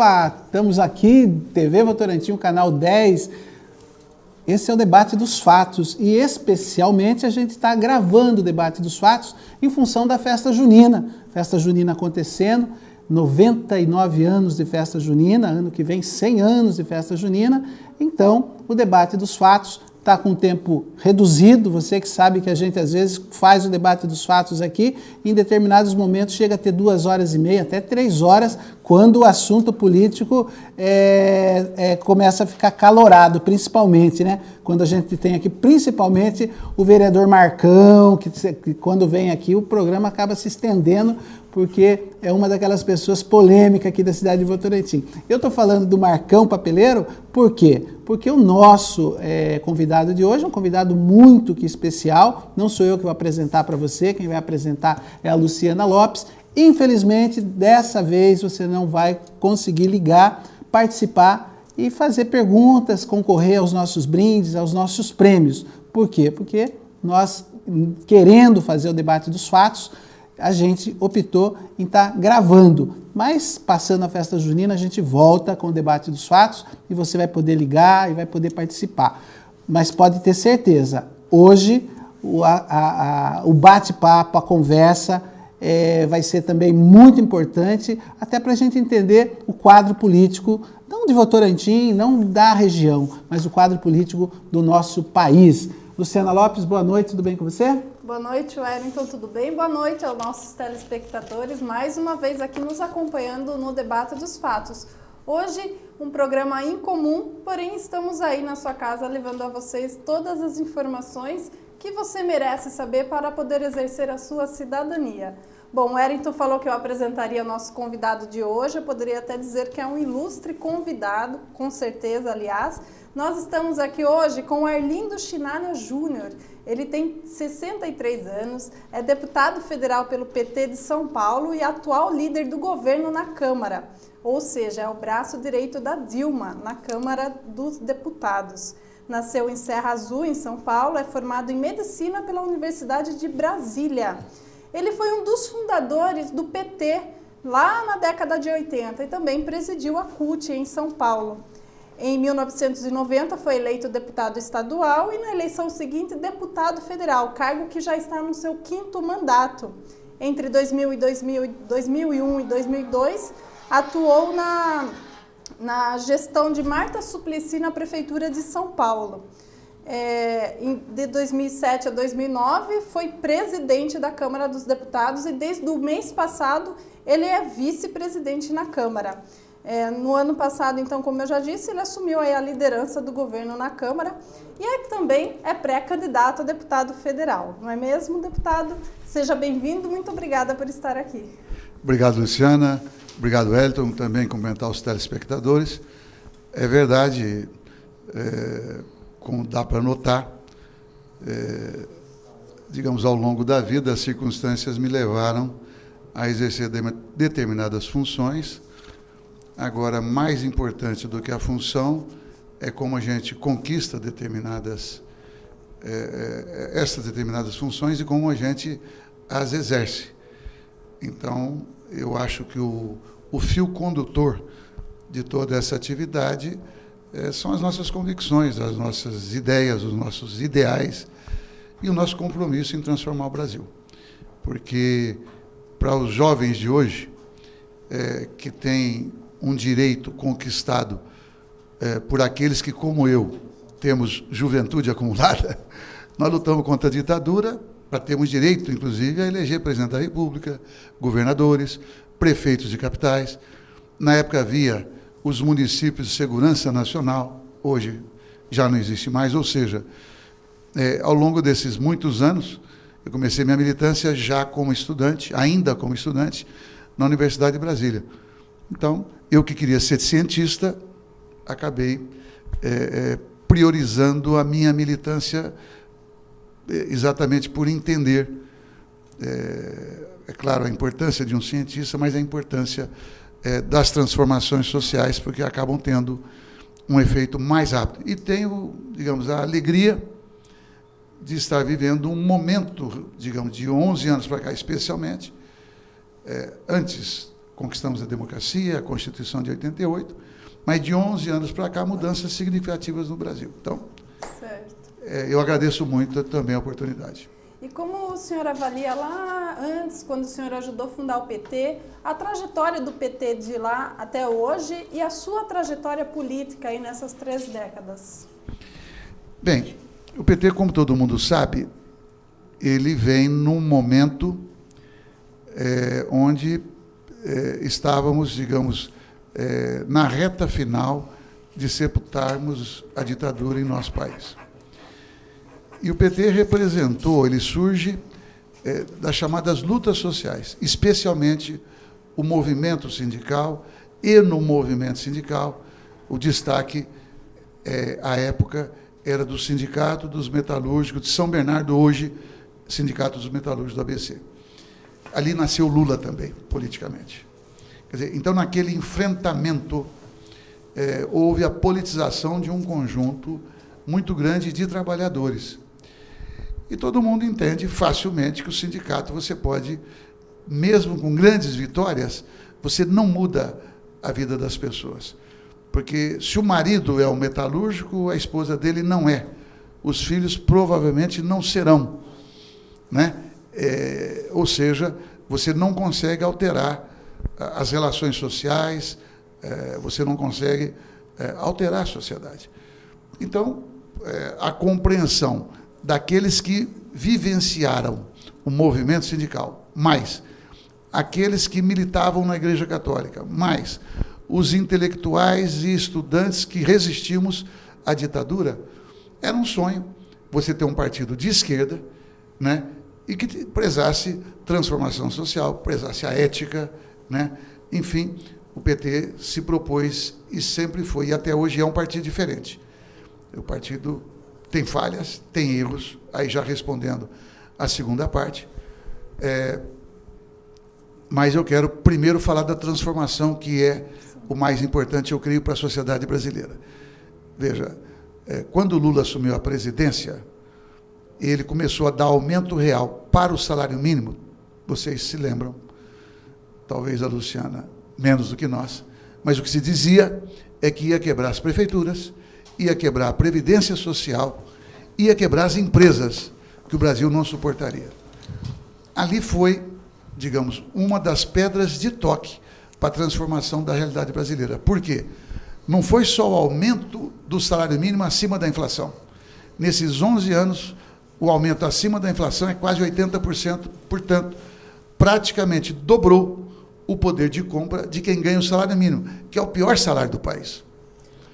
Opa, estamos aqui, TV Votorantim, canal 10. Esse é o debate dos fatos e, especialmente, a gente está gravando o debate dos fatos em função da festa junina. Festa junina acontecendo, 99 anos de festa junina, ano que vem 100 anos de festa junina. Então, o debate dos fatos está com tempo reduzido. Você que sabe que a gente às vezes faz o debate dos fatos aqui, em determinados momentos chega a ter 2h30, até 3 horas, quando o assunto político começa a ficar calorado, principalmente, né? Quando a gente tem aqui, principalmente, o vereador Marcão, que quando vem aqui o programa acaba se estendendo, porque é uma daquelas pessoas polêmicas aqui da cidade de Votorantim. Eu estou falando do Marcão Papeleiro, por quê? Porque o nosso convidado de hoje é um convidado muito que especial, não sou eu que vou apresentar para você, quem vai apresentar é a Luciana Lopes. Infelizmente, dessa vez você não vai conseguir ligar, participar e fazer perguntas, concorrer aos nossos brindes, aos nossos prêmios. Por quê? Porque nós, querendo fazer o debate dos fatos, a gente optou em estar gravando. Mas, passando a festa junina, a gente volta com o debate dos fatos e você vai poder ligar e vai poder participar. Mas pode ter certeza, hoje o bate-papo, a conversa vai ser também muito importante, até para a gente entender o quadro político, não de Votorantim, não da região, mas o quadro político do nosso país. Luciana Lopes, boa noite, tudo bem com você? Boa noite, Wellington, tudo bem? Boa noite aos nossos telespectadores, mais uma vez aqui nos acompanhando no debate dos fatos. Hoje, um programa incomum, porém estamos aí na sua casa levando a vocês todas as informações que você merece saber para poder exercer a sua cidadania. Bom, o Wellington falou que eu apresentaria o nosso convidado de hoje, eu poderia até dizer que é um ilustre convidado, com certeza, aliás. Nós estamos aqui hoje com o Arlindo Chinalha Júnior. Ele tem 63 anos, é deputado federal pelo PT de São Paulo e atual líder do governo na Câmara, ou seja, é o braço direito da Dilma na Câmara dos Deputados. Nasceu em Serra Azul, em São Paulo, é formado em Medicina pela Universidade de Brasília. Ele foi um dos fundadores do PT lá na década de 80 e também presidiu a CUT em São Paulo. Em 1990 foi eleito deputado estadual e na eleição seguinte deputado federal, cargo que já está no seu 5º mandato. Entre 2001 e 2002 atuou na gestão de Marta Suplicy na Prefeitura de São Paulo. De 2007 a 2009 foi presidente da Câmara dos Deputados e desde o mês passado ele é vice-presidente na Câmara. No ano passado, então, como eu já disse, ele assumiu aí a liderança do governo na Câmara e também é pré-candidato a deputado federal. Não é mesmo, deputado? Seja bem-vindo, muito obrigada por estar aqui. Obrigado, Luciana. Obrigado, Elton. Também cumprimentar os telespectadores. É verdade, como dá para notar, digamos, ao longo da vida, as circunstâncias me levaram a exercer determinadas funções. Agora, mais importante do que a função é como a gente conquista essas determinadas funções e como a gente as exerce. Então, eu acho que o fio condutor de toda essa atividade são as nossas convicções, as nossas ideias, os nossos ideais e o nosso compromisso em transformar o Brasil. Porque, para os jovens de hoje, que têm um direito conquistado por aqueles que, como eu, temos juventude acumulada, nós lutamos contra a ditadura para termos direito, inclusive, a eleger presidente da República, governadores, prefeitos de capitais. Na época havia os municípios de segurança nacional, hoje já não existe mais, ou seja, ao longo desses muitos anos, eu comecei minha militância já como estudante, ainda como estudante, na Universidade de Brasília. Então, eu que queria ser cientista, acabei priorizando a minha militância exatamente por entender, claro, a importância de um cientista, mas a importância das transformações sociais, porque acabam tendo um efeito mais rápido. E tenho, digamos, a alegria de estar vivendo um momento, digamos, de 11 anos para cá, especialmente, antes conquistamos a democracia, a Constituição de 88, mas de 11 anos para cá, mudanças significativas no Brasil. Então, certo. Eu agradeço muito também a oportunidade. E como o senhor avalia lá antes, quando o senhor ajudou a fundar o PT, a trajetória do PT de lá até hoje e a sua trajetória política aí nessas 3 décadas? Bem, o PT, como todo mundo sabe, ele vem num momento onde estávamos, digamos, na reta final de sepultarmos a ditadura em nosso país. E o PT representou, ele surge das chamadas lutas sociais, especialmente o movimento sindical, e no movimento sindical, o destaque, à época, era do Sindicato dos Metalúrgicos de São Bernardo, hoje, Sindicato dos Metalúrgicos do ABC. Ali nasceu Lula também, politicamente. Quer dizer, então, naquele enfrentamento, houve a politização de um conjunto muito grande de trabalhadores. E todo mundo entende facilmente que o sindicato, você pode, mesmo com grandes vitórias, você não muda a vida das pessoas. Porque se o marido é um metalúrgico, a esposa dele não é. Os filhos provavelmente não serão, né? Ou seja, você não consegue alterar as relações sociais, você não consegue alterar a sociedade. Então, a compreensão daqueles que vivenciaram o movimento sindical, mais aqueles que militavam na Igreja Católica, mais os intelectuais e estudantes que resistimos à ditadura, era um sonho você ter um partido de esquerda, né, e que prezasse transformação social, prezasse a ética, né? Enfim, o PT se propôs e sempre foi, e até hoje é um partido diferente. O partido tem falhas, tem erros, aí já respondendo a segunda parte, mas eu quero primeiro falar da transformação, que é o mais importante, eu creio, para a sociedade brasileira. Veja, quando o Lula assumiu a presidência, ele começou a dar aumento real para o salário mínimo, vocês se lembram, talvez a Luciana menos do que nós, mas o que se dizia é que ia quebrar as prefeituras, ia quebrar a Previdência Social, ia quebrar as empresas, que o Brasil não suportaria. Ali foi, digamos, uma das pedras de toque para a transformação da realidade brasileira. Por quê? Não foi só o aumento do salário mínimo acima da inflação. Nesses 11 anos, o aumento acima da inflação é quase 80%, portanto, praticamente dobrou o poder de compra de quem ganha o salário mínimo, que é o pior salário do país.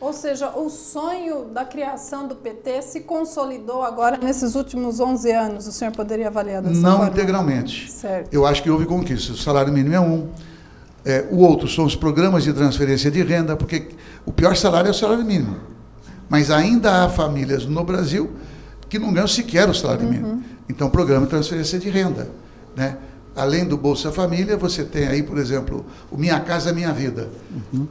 Ou seja, o sonho da criação do PT se consolidou agora nesses últimos 11 anos. O senhor poderia avaliar dessa forma? Não integralmente. Certo. Eu acho que houve conquista. O salário mínimo é um. O outro são os programas de transferência de renda, porque o pior salário é o salário mínimo. Mas ainda há famílias no Brasil que não ganham sequer o salário mínimo. Então, programa de transferência de renda, né? Além do Bolsa Família, você tem aí, por exemplo, o Minha Casa Minha Vida.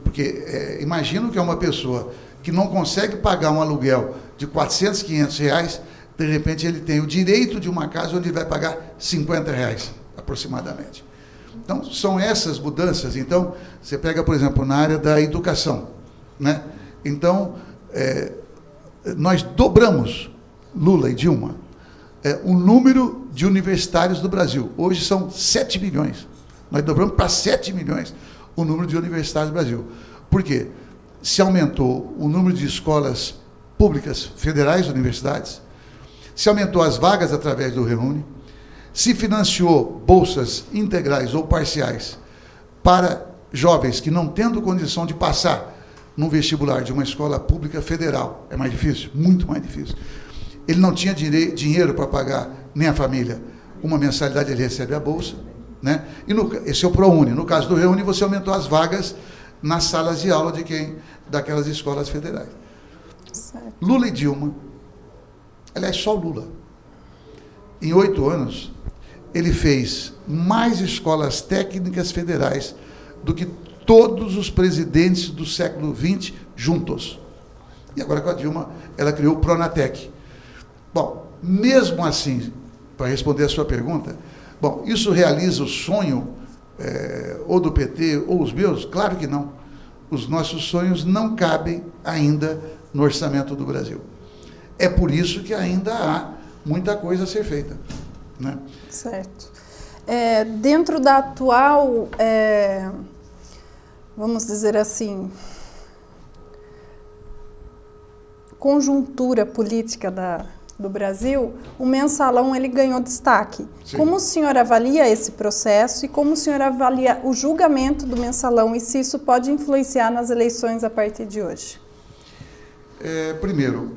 Porque imagino que é uma pessoa que não consegue pagar um aluguel de 400, 500 reais, de repente ele tem o direito de uma casa onde ele vai pagar 50 reais, aproximadamente. Então, são essas mudanças. Então, você pega, por exemplo, na área da educação, né? Então, nós dobramos, Lula e Dilma, o número de universitários do Brasil. Hoje são 7 milhões. Nós dobramos para 7 milhões o número de universitários do Brasil. Por quê? Se aumentou o número de escolas públicas, federais, universidades, se aumentou as vagas através do Reúne, se financiou bolsas integrais ou parciais para jovens que, não tendo condição de passar num vestibular de uma escola pública federal, é mais difícil, muito mais difícil. Ele não tinha dinheiro para pagar, nem a família, uma mensalidade, ele recebe a bolsa, né? E esse é o ProUni. No caso do Reúne, você aumentou as vagas nas salas de aula daquelas escolas federais. Certo. Lula e Dilma, aliás, só o Lula, em 8 anos, ele fez mais escolas técnicas federais do que todos os presidentes do século XX juntos. E agora, com a Dilma, ela criou o Pronatec. Bom, mesmo assim, para responder a sua pergunta, bom, isso realiza o sonho ou do PT, ou os meus? Claro que não. Os nossos sonhos não cabem ainda no orçamento do Brasil. É por isso que ainda há muita coisa a ser feita, né? Certo. Dentro da atual, vamos dizer assim, conjuntura política do Brasil, o mensalão ele ganhou destaque. Sim. Como o senhor avalia esse processo e como o senhor avalia o julgamento do mensalão e se isso pode influenciar nas eleições a partir de hoje? Primeiro,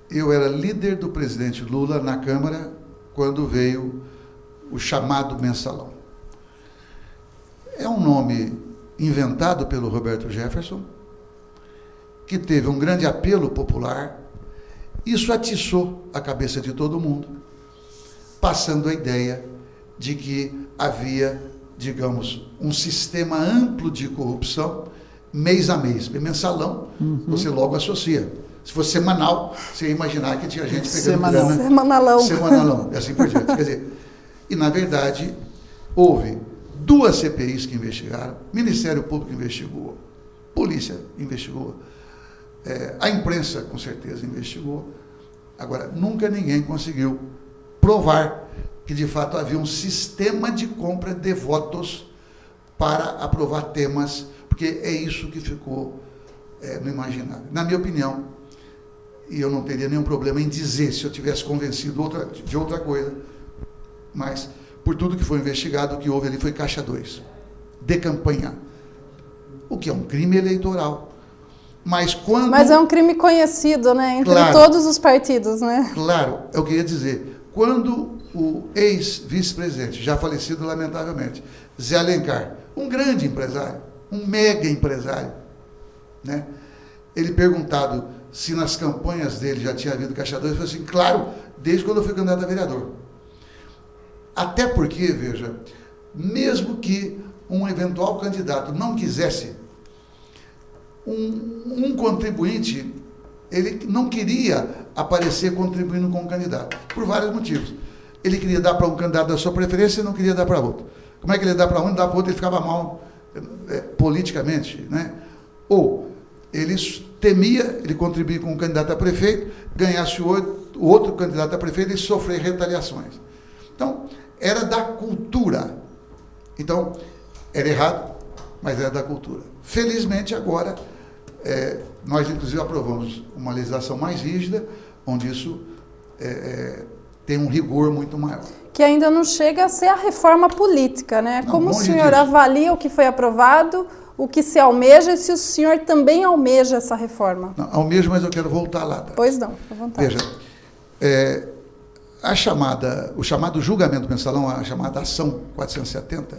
eu era líder do presidente Lula na Câmara quando veio o chamado mensalão. É um nome inventado pelo Roberto Jefferson, que teve um grande apelo popular. Isso atiçou a cabeça de todo mundo, passando a ideia de que havia, digamos, um sistema amplo de corrupção, mês a mês. Mensalão, você logo associa. Se fosse semanal, você ia imaginar que tinha gente pegando grana. Semanalão, e assim por diante. Quer dizer, e na verdade, houve 2 CPIs que investigaram, Ministério Público investigou, Polícia investigou, a imprensa, com certeza, investigou. Agora, nunca ninguém conseguiu provar que, de fato, havia um sistema de compra de votos para aprovar temas, porque é isso que ficou no imaginário. Na minha opinião, e eu não teria nenhum problema em dizer se eu tivesse convencido de outra coisa, mas, por tudo que foi investigado, o que houve ali foi caixa 2, de campanha, o que é um crime eleitoral. Mas é um crime conhecido, né? Entre todos os partidos, né? Claro, é o que eu ia dizer. Quando o ex-vice-presidente, já falecido lamentavelmente, Zé Alencar, um grande empresário, um mega empresário, né? Ele perguntado se nas campanhas dele já tinha havido caixa 2, ele falou assim, claro, desde quando eu fui candidato a vereador. Até porque, veja, mesmo que um eventual candidato não quisesse, um contribuinte, ele não queria aparecer contribuindo com o candidato, por vários motivos. Ele queria dar para um candidato da sua preferência e não queria dar para outro. Como é que ele dá para um e dá para outro? Ele ficava mal politicamente, né? Ou ele temia, ele contribuir com um candidato a prefeito, ganhasse o outro candidato a prefeito e sofrer retaliações. Então, era da cultura. Então, era errado, mas era da cultura. Felizmente, agora, nós, inclusive, aprovamos uma legislação mais rígida, onde isso tem um rigor muito maior. Que ainda não chega a ser a reforma política, né? Não, como o senhor avalia o que foi aprovado, o que se almeja e se o senhor também almeja essa reforma? Não, almejo, mas eu quero voltar lá. Tá? Pois não, à vontade. Veja, o chamado julgamento mensalão, a chamada ação 470,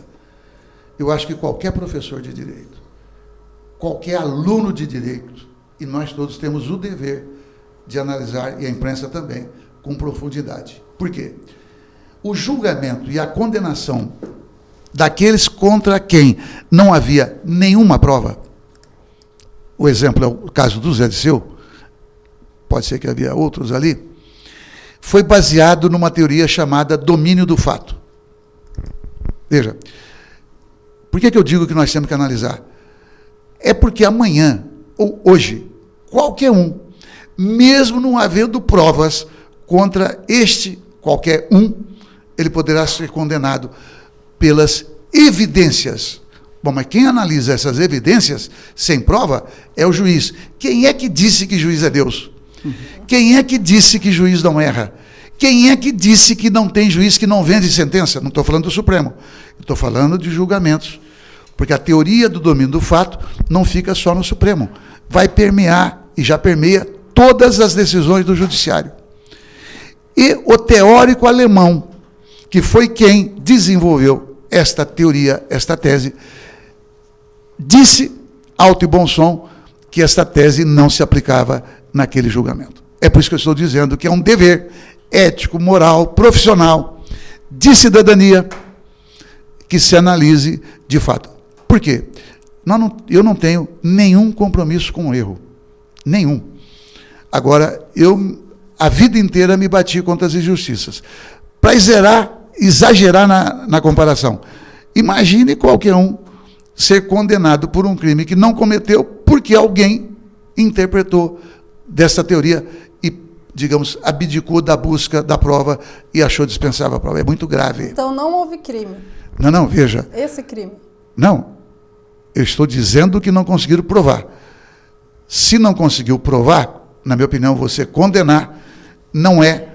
eu acho que qualquer professor de direito, qualquer aluno de direito, e nós todos temos o dever de analisar, e a imprensa também, com profundidade. Por quê? O julgamento e a condenação daqueles contra quem não havia nenhuma prova, o exemplo é o caso do Zé Disseu, pode ser que havia outros ali, foi baseado numa teoria chamada domínio do fato. Veja, por que eu digo que nós temos que analisar? É porque amanhã, ou hoje, qualquer um, mesmo não havendo provas contra qualquer um, ele poderá ser condenado pelas evidências. Bom, mas quem analisa essas evidências sem prova é o juiz. Quem é que disse que juiz é Deus? Quem é que disse que juiz não erra? Quem é que disse que não tem juiz que não vende sentença? Não estou falando do Supremo, estou falando de julgamentos. Porque a teoria do domínio do fato não fica só no Supremo. Vai permear, e já permeia, todas as decisões do Judiciário. E o teórico alemão, que foi quem desenvolveu esta teoria, esta tese, disse, alto e bom som, que esta tese não se aplicava naquele julgamento. É por isso que eu estou dizendo que é um dever ético, moral, profissional, de cidadania, que se analise de fato. Por quê? Eu não tenho nenhum compromisso com o erro. Nenhum. Agora, a vida inteira me bati contra as injustiças. Para exagerar na comparação, Imagine qualquer um ser condenado por um crime que não cometeu porque alguém interpretou dessa teoria e, digamos, abdicou da busca da prova e achou dispensável a prova. É muito grave. Então não houve crime. Não, veja. Esse crime. Não. Eu estou dizendo que não conseguiram provar. Se não conseguiu provar, na minha opinião, você condenar não é,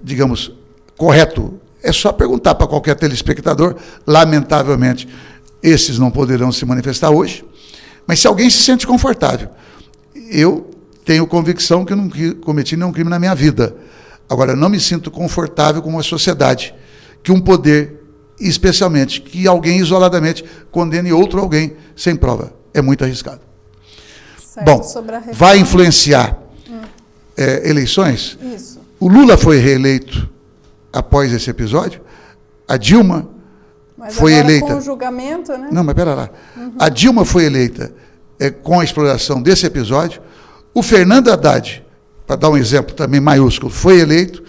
digamos, correto. É só perguntar para qualquer telespectador. Lamentavelmente, esses não poderão se manifestar hoje. Mas se alguém se sente confortável, eu tenho convicção que eu não cometi nenhum crime na minha vida. Agora, não me sinto confortável com uma sociedade que um poder, especialmente, que alguém isoladamente condene outro alguém sem prova. É muito arriscado. Certo. Bom, sobre a reforma, vai influenciar eleições? Isso. O Lula foi reeleito após esse episódio. A Dilma Mas foi agora eleita... com o julgamento, né? Não, mas pera lá. A Dilma foi eleita com a exploração desse episódio. O Fernando Haddad, para dar um exemplo também maiúsculo, foi eleito,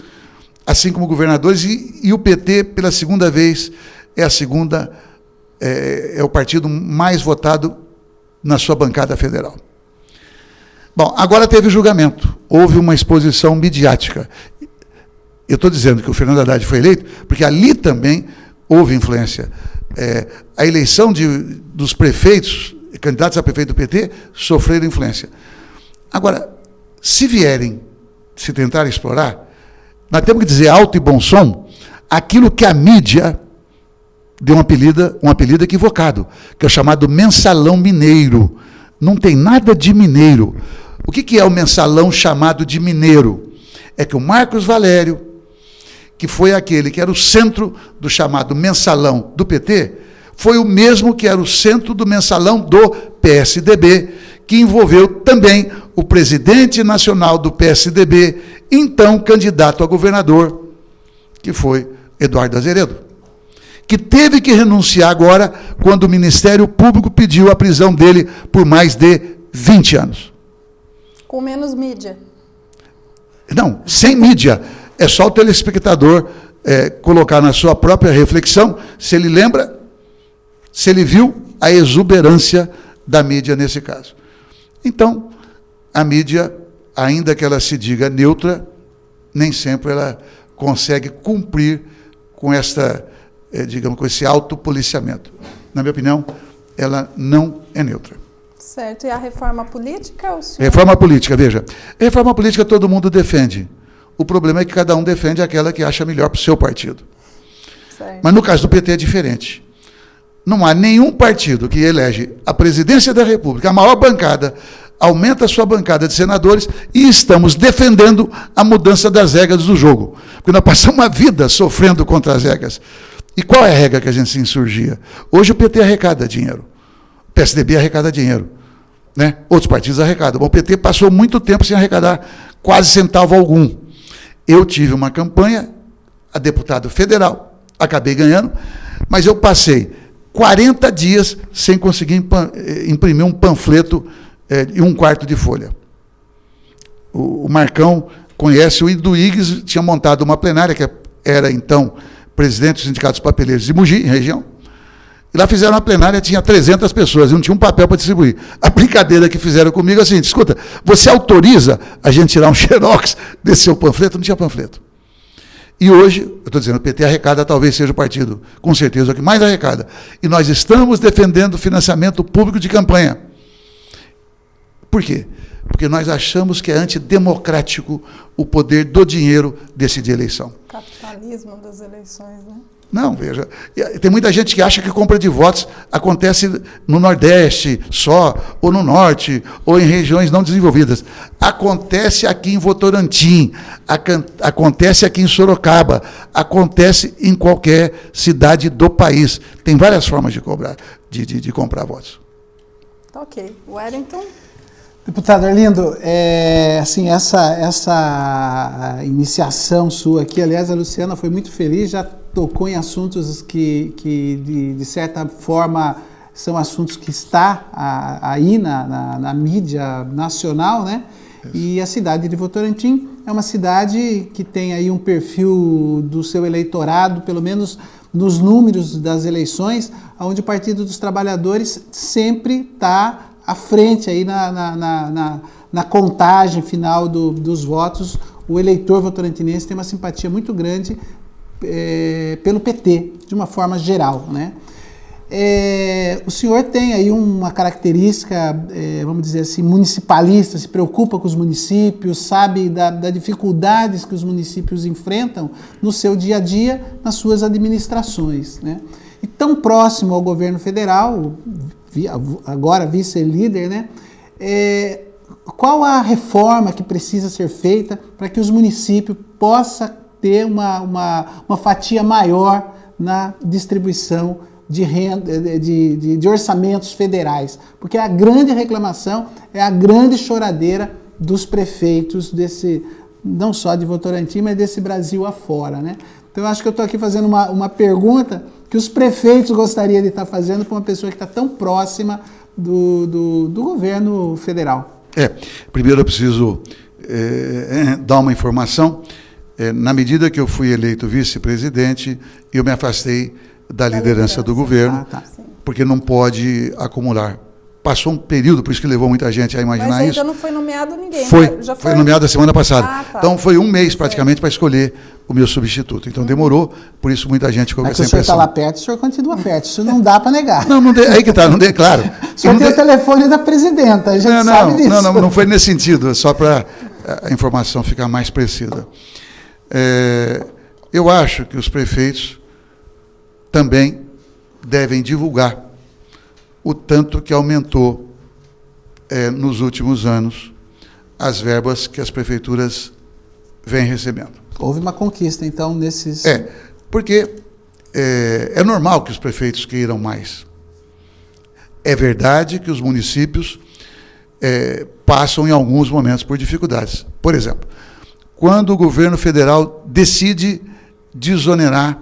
assim como governadores, e o PT, pela segunda vez, é o partido mais votado na sua bancada federal. Bom, agora teve julgamento, houve uma exposição midiática. Eu estou dizendo que o Fernando Haddad foi eleito, porque ali também houve influência. A eleição dos prefeitos, candidatos a prefeito do PT, sofreram influência. Agora, se tentarem explorar, nós temos que dizer alto e bom som aquilo que a mídia deu um apelido equivocado, que é o chamado mensalão mineiro. Não tem nada de mineiro. O que é o mensalão chamado de mineiro? É que o Marcos Valério, que foi aquele que era o centro do chamado mensalão do PT, foi o mesmo que era o centro do mensalão do PSDB, que envolveu também o presidente nacional do PSDB, então candidato a governador, que foi Eduardo Azeredo, que teve que renunciar agora quando o Ministério Público pediu a prisão dele por mais de 20 anos. Com menos mídia. Não, sem mídia. É só o telespectador colocar na sua própria reflexão se ele lembra, se ele viu a exuberância da mídia nesse caso. Então, a mídia, ainda que ela se diga neutra, nem sempre ela consegue cumprir com digamos, com esse autopoliciamento. Na minha opinião, ela não é neutra. Certo. E a reforma política? Reforma política, veja. Reforma política todo mundo defende. O problema é que cada um defende aquela que acha melhor para o seu partido. Certo. Mas no caso do PT é diferente. Não há nenhum partido que elege a presidência da República, a maior bancada, aumenta a sua bancada de senadores e estamos defendendo a mudança das regras do jogo. Porque nós passamos uma vida sofrendo contra as regras. E qual é a regra que a gente se insurgia? Hoje o PT arrecada dinheiro. O PSDB arrecada dinheiro. Né? Outros partidos arrecadam. Bom, o PT passou muito tempo sem arrecadar quase centavo algum. Eu tive uma campanha a deputado federal, acabei ganhando, mas eu passei 40 dias sem conseguir imprimir um panfleto e um quarto de folha. O Marcão conhece, o Iduígues tinha montado uma plenária, que era então presidente dos sindicatos papeleiros de Mogi, região, e lá fizeram uma plenária, tinha 300 pessoas, e não tinha um papel para distribuir. A brincadeira que fizeram comigo é a seguinte: escuta, você autoriza a gente tirar um xerox desse seu panfleto? Não tinha panfleto. E hoje, eu estou dizendo, o PT arrecada talvez seja o partido, com certeza, o que mais arrecada. E nós estamos defendendo o financiamento público de campanha. Por quê? Porque nós achamos que é antidemocrático o poder do dinheiro decidir eleição. Capitalismo das eleições, né? Não, veja, tem muita gente que acha que compra de votos acontece no Nordeste só, ou no Norte, ou em regiões não desenvolvidas. Acontece aqui em Votorantim, acontece aqui em Sorocaba, acontece em qualquer cidade do país. Tem várias formas de comprar votos. Tá ok. Wellington? Deputado Arlindo, assim, essa iniciação sua aqui, aliás, a Luciana foi muito feliz, já tocou em assuntos que de certa forma, são assuntos que está aí na mídia nacional, né? Isso. E a cidade de Votorantim é uma cidade que tem aí um perfil do seu eleitorado, pelo menos nos números das eleições, onde o Partido dos Trabalhadores sempre está à frente aí na contagem final dos votos. O eleitor votorantinense tem uma simpatia muito grande pelo PT, de uma forma geral, né? O senhor tem aí uma característica, vamos dizer assim, municipalista, se preocupa com os municípios, sabe das dificuldades que os municípios enfrentam no seu dia a dia, nas suas administrações, né? E tão próximo ao governo federal, agora vice-líder, né? Qual a reforma que precisa ser feita para que os municípios possam ter uma fatia maior na distribuição de renda, de orçamentos federais? Porque a grande reclamação é a grande choradeira dos prefeitos não só de Votorantim, mas desse Brasil afora, né? Então eu acho que eu estou aqui fazendo uma pergunta que os prefeitos gostariam de estar fazendo para uma pessoa que está tão próxima do governo federal. Primeiro eu preciso dar uma informação. Na medida que eu fui eleito vice-presidente, eu me afastei da liderança do governo, porque não pode acumular. Passou um período, por isso que levou muita gente a imaginar isso. Mas ainda não foi nomeado ninguém. Foi nomeado a semana passada. Então foi um mês praticamente para escolher o meu substituto. Então demorou, por isso muita gente ficou com essa impressão. Mas o senhor está lá perto, o senhor continua perto. Isso não dá para negar. Aí que está, claro. O senhor tem o telefone da presidenta, a gente sabe disso. Não foi nesse sentido, só para a informação ficar mais precisa. Eu acho que os prefeitos também devem divulgar o tanto que aumentou nos últimos anos as verbas que as prefeituras vêm recebendo. Houve uma conquista, então, nesses... Porque é normal que os prefeitos queiram mais. É verdade que os municípios passam em alguns momentos por dificuldades. Por exemplo, quando o governo federal decide desonerar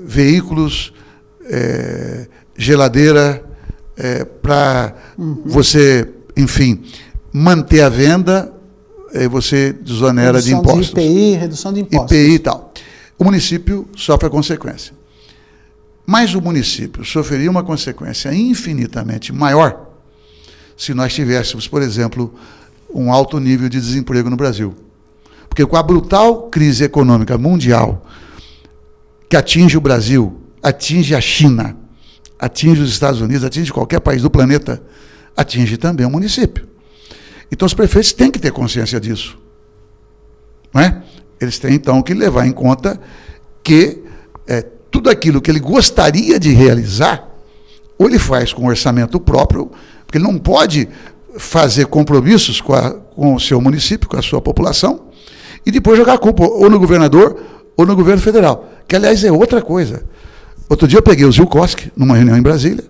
veículos, geladeira, para você, enfim, manter a venda, você desonera de impostos. Redução de impostos. IPI e tal. O município sofre a consequência. Mas o município sofreria uma consequência infinitamente maior se nós tivéssemos, por exemplo, um alto nível de desemprego no Brasil. Porque com a brutal crise econômica mundial que atinge o Brasil, atinge a China, atinge os Estados Unidos, atinge qualquer país do planeta, atinge também o município. Então os prefeitos têm que ter consciência disso. Não é? Eles têm, então, que levar em conta que tudo aquilo que ele gostaria de realizar, ou ele faz com orçamento próprio, porque ele não pode fazer compromissos com o seu município, com a sua população, e depois jogar a culpa ou no governador ou no governo federal, que, aliás, é outra coisa. Outro dia eu peguei o Zilkowski, numa reunião em Brasília,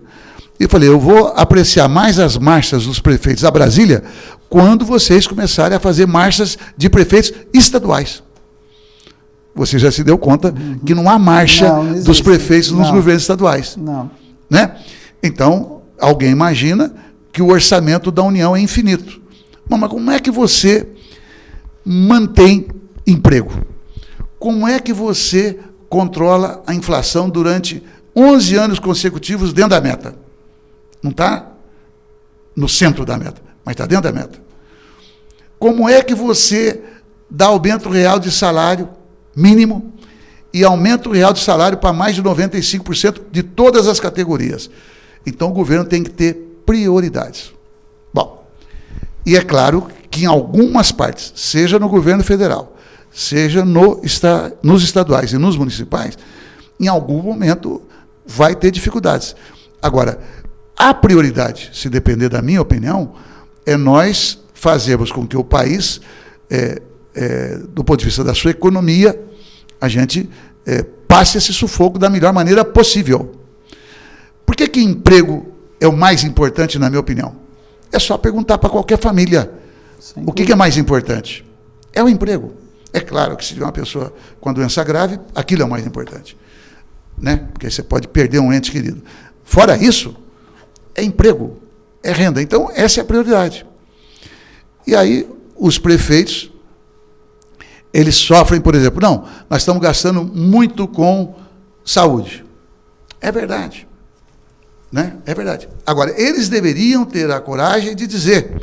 e falei, eu vou apreciar mais as marchas dos prefeitos a Brasília quando vocês começarem a fazer marchas de prefeitos estaduais. Você já se deu conta que não há marcha dos prefeitos nos governos estaduais. Não. Né? Então, alguém imagina que o orçamento da União é infinito. Mas como é que você mantém emprego? Como é que você controla a inflação durante 11 anos consecutivos dentro da meta? Não está no centro da meta, mas está dentro da meta. Como é que você dá aumento real de salário mínimo e aumento real de salário para mais de 95% de todas as categorias? Então o governo tem que ter prioridades. Bom, e é claro que em algumas partes, seja no governo federal, seja nos estaduais e nos municipais, em algum momento vai ter dificuldades. Agora, a prioridade, se depender da minha opinião, é nós fazermos com que o país, do ponto de vista da sua economia, a gente passe esse sufoco da melhor maneira possível. Por que emprego é o mais importante, na minha opinião? É só perguntar para qualquer família. O que é mais importante? É o emprego. É claro que se tiver uma pessoa com uma doença grave, aquilo é o mais importante. Né? Porque você pode perder um ente querido. Fora isso, é emprego, é renda. Então, essa é a prioridade. E aí os prefeitos, eles sofrem, por exemplo, não, nós estamos gastando muito com saúde. É verdade. Né? É verdade. Agora, eles deveriam ter a coragem de dizer: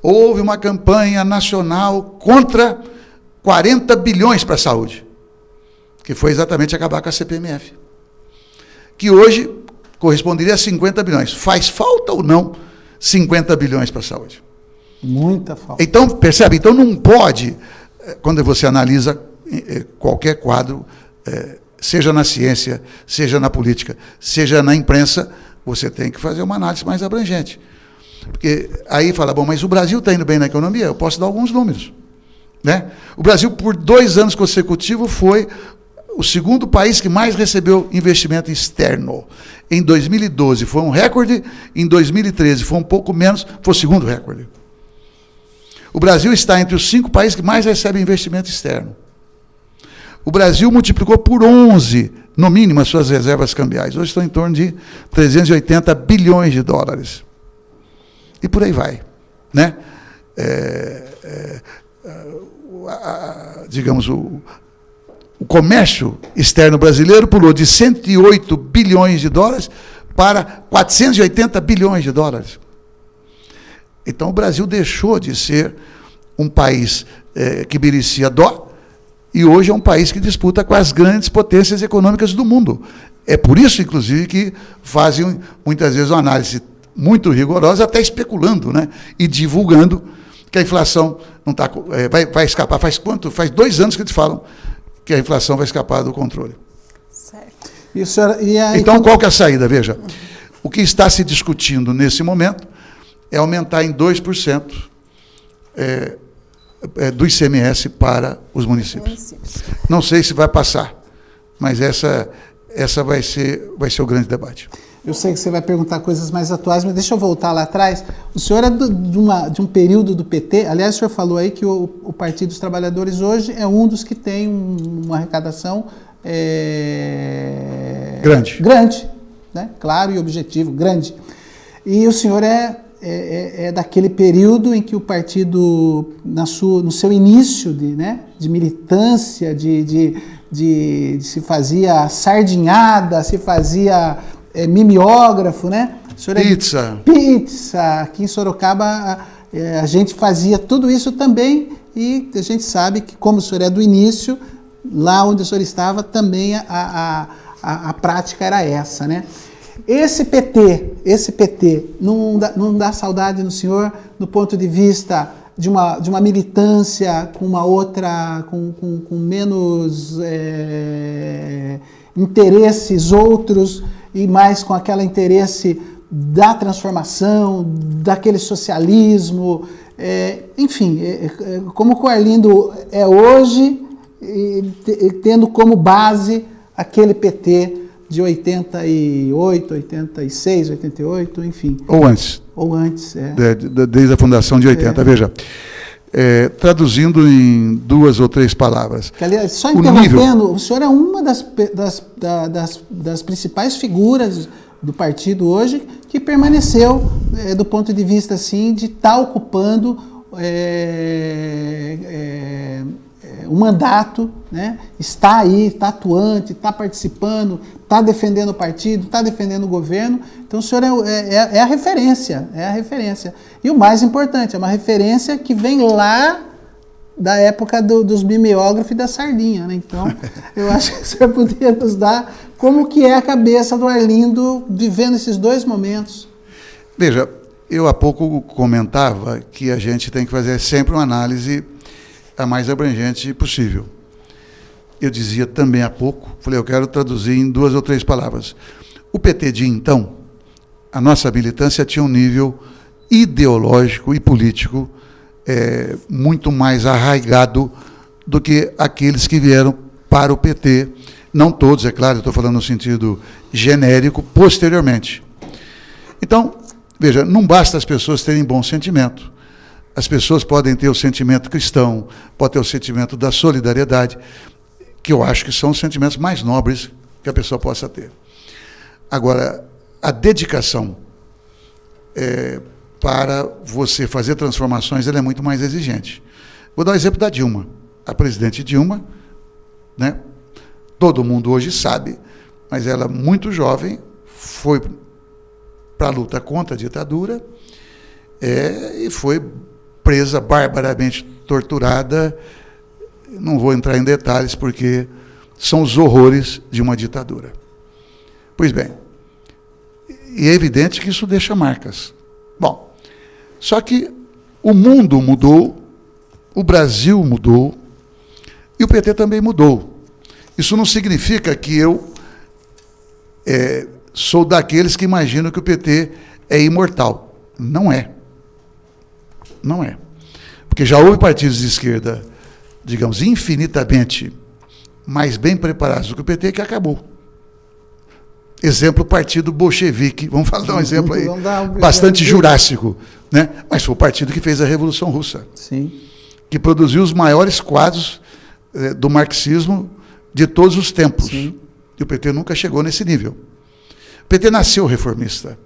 houve uma campanha nacional contra 40 bilhões para a saúde, que foi exatamente acabar com a CPMF, que hoje corresponderia a 50 bilhões. Faz falta ou não 50 bilhões para a saúde? Muita falta. Então, percebe? Então não pode, quando você analisa qualquer quadro, seja na ciência, seja na política, seja na imprensa, você tem que fazer uma análise mais abrangente. Porque aí fala, bom, mas o Brasil está indo bem na economia? Eu posso dar alguns números. Né? O Brasil, por 2 anos consecutivos, foi o segundo país que mais recebeu investimento externo. Em 2012 foi um recorde, em 2013 foi um pouco menos, foi o segundo recorde. O Brasil está entre os 5 países que mais recebem investimento externo. O Brasil multiplicou por 11, no mínimo, as suas reservas cambiais. Hoje estão em torno de 380 bilhões de dólares. E por aí vai. Né? Digamos, o comércio externo brasileiro pulou de 108 bilhões de dólares para 480 bilhões de dólares. Então, o Brasil deixou de ser um país que merecia dó, e hoje é um país que disputa com as grandes potências econômicas do mundo. É por isso, inclusive, que fazem, muitas vezes, uma análise muito rigorosa, até especulando, né? E divulgando que a inflação não tá, vai escapar. Faz quanto? Faz 2 anos que eles falam que a inflação vai escapar do controle. Certo. Então, qual que é a saída? Veja, o que está se discutindo nesse momento é aumentar em 2% do ICMS para os municípios. Não sei se vai passar, mas essa vai ser o grande debate. Eu sei que você vai perguntar coisas mais atuais, mas deixa eu voltar lá atrás. O senhor é de um período do PT, aliás, o senhor falou aí que o Partido dos Trabalhadores hoje é um dos que tem uma arrecadação grande, né? Claro e objetivo, grande. E o senhor é daquele período em que o partido, no seu início de militância, de se fazia sardinhada, se fazia mimeógrafo, né? Pizza. Aqui em Sorocaba a gente fazia tudo isso também, e a gente sabe que, como o senhor é do início, lá onde o senhor estava, também a prática era essa, né? Esse PT não dá saudade no senhor, do ponto de vista de uma militância com uma outra, com menos interesses outros, e mais com aquele interesse da transformação, daquele socialismo, enfim, como o Arlindo é hoje, tendo como base aquele PT de 88, 86, 88, enfim. Ou antes. Desde a fundação de 80. Veja, traduzindo em 2 ou 3 palavras. Aliás, só interrompendo, o senhor é uma das principais figuras do partido hoje que permaneceu, do ponto de vista assim, de estar ocupando o mandato, né? Está aí, está atuante, está participando, está defendendo o partido, está defendendo o governo. Então o senhor é a referência, E o mais importante, é uma referência que vem lá da época dos mimeógrafos e da sardinha, né? Então, eu acho que o senhor poderia nos dar como que é a cabeça do Arlindo vivendo esses 2 momentos. Veja, eu há pouco comentava que a gente tem que fazer sempre uma análise a mais abrangente possível. Eu dizia também há pouco, falei, eu quero traduzir em 2 ou 3 palavras. O PT de então, a nossa militância tinha um nível ideológico e político muito mais arraigado do que aqueles que vieram para o PT. Não todos, é claro, eu estou falando no sentido genérico, posteriormente. Então, veja, não basta as pessoas terem bom sentimento. As pessoas podem ter o sentimento cristão, podem ter o sentimento da solidariedade, que eu acho que são os sentimentos mais nobres que a pessoa possa ter. Agora, a dedicação para você fazer transformações, ela é muito mais exigente. Vou dar o exemplo da Dilma. A presidente Dilma, né, todo mundo hoje sabe, mas ela, muito jovem, foi para a luta contra a ditadura e foi presa, barbaramente torturada. Não vou entrar em detalhes, porque são os horrores de uma ditadura. Pois bem, e é evidente que isso deixa marcas. Bom, só que o mundo mudou, o Brasil mudou, e o PT também mudou. Isso não significa que eu sou daqueles que imaginam que o PT é imortal. Não é. Não é. Porque já houve partidos de esquerda, digamos, infinitamente mais bem preparados do que o PT, que acabou. Exemplo, o partido bolchevique, vamos dar um exemplo aí, bastante jurássico, né? Mas foi o partido que fez a Revolução Russa. Sim. Que produziu os maiores quadros do marxismo de todos os tempos. Sim. E o PT nunca chegou nesse nível. O PT nasceu reformista.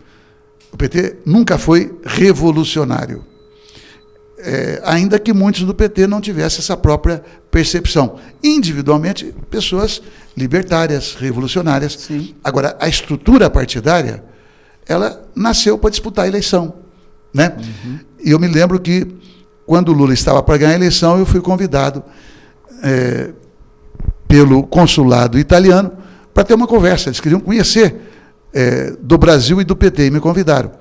O PT nunca foi revolucionário. Ainda que muitos do PT não tivessem essa própria percepção. Individualmente, pessoas libertárias, revolucionárias. Sim. Agora, a estrutura partidária, ela nasceu para disputar a eleição, né? Uhum. E eu me lembro que, quando o Lula estava para ganhar a eleição, eu fui convidado pelo consulado italiano para ter uma conversa. Eles queriam conhecer do Brasil e do PT, e me convidaram.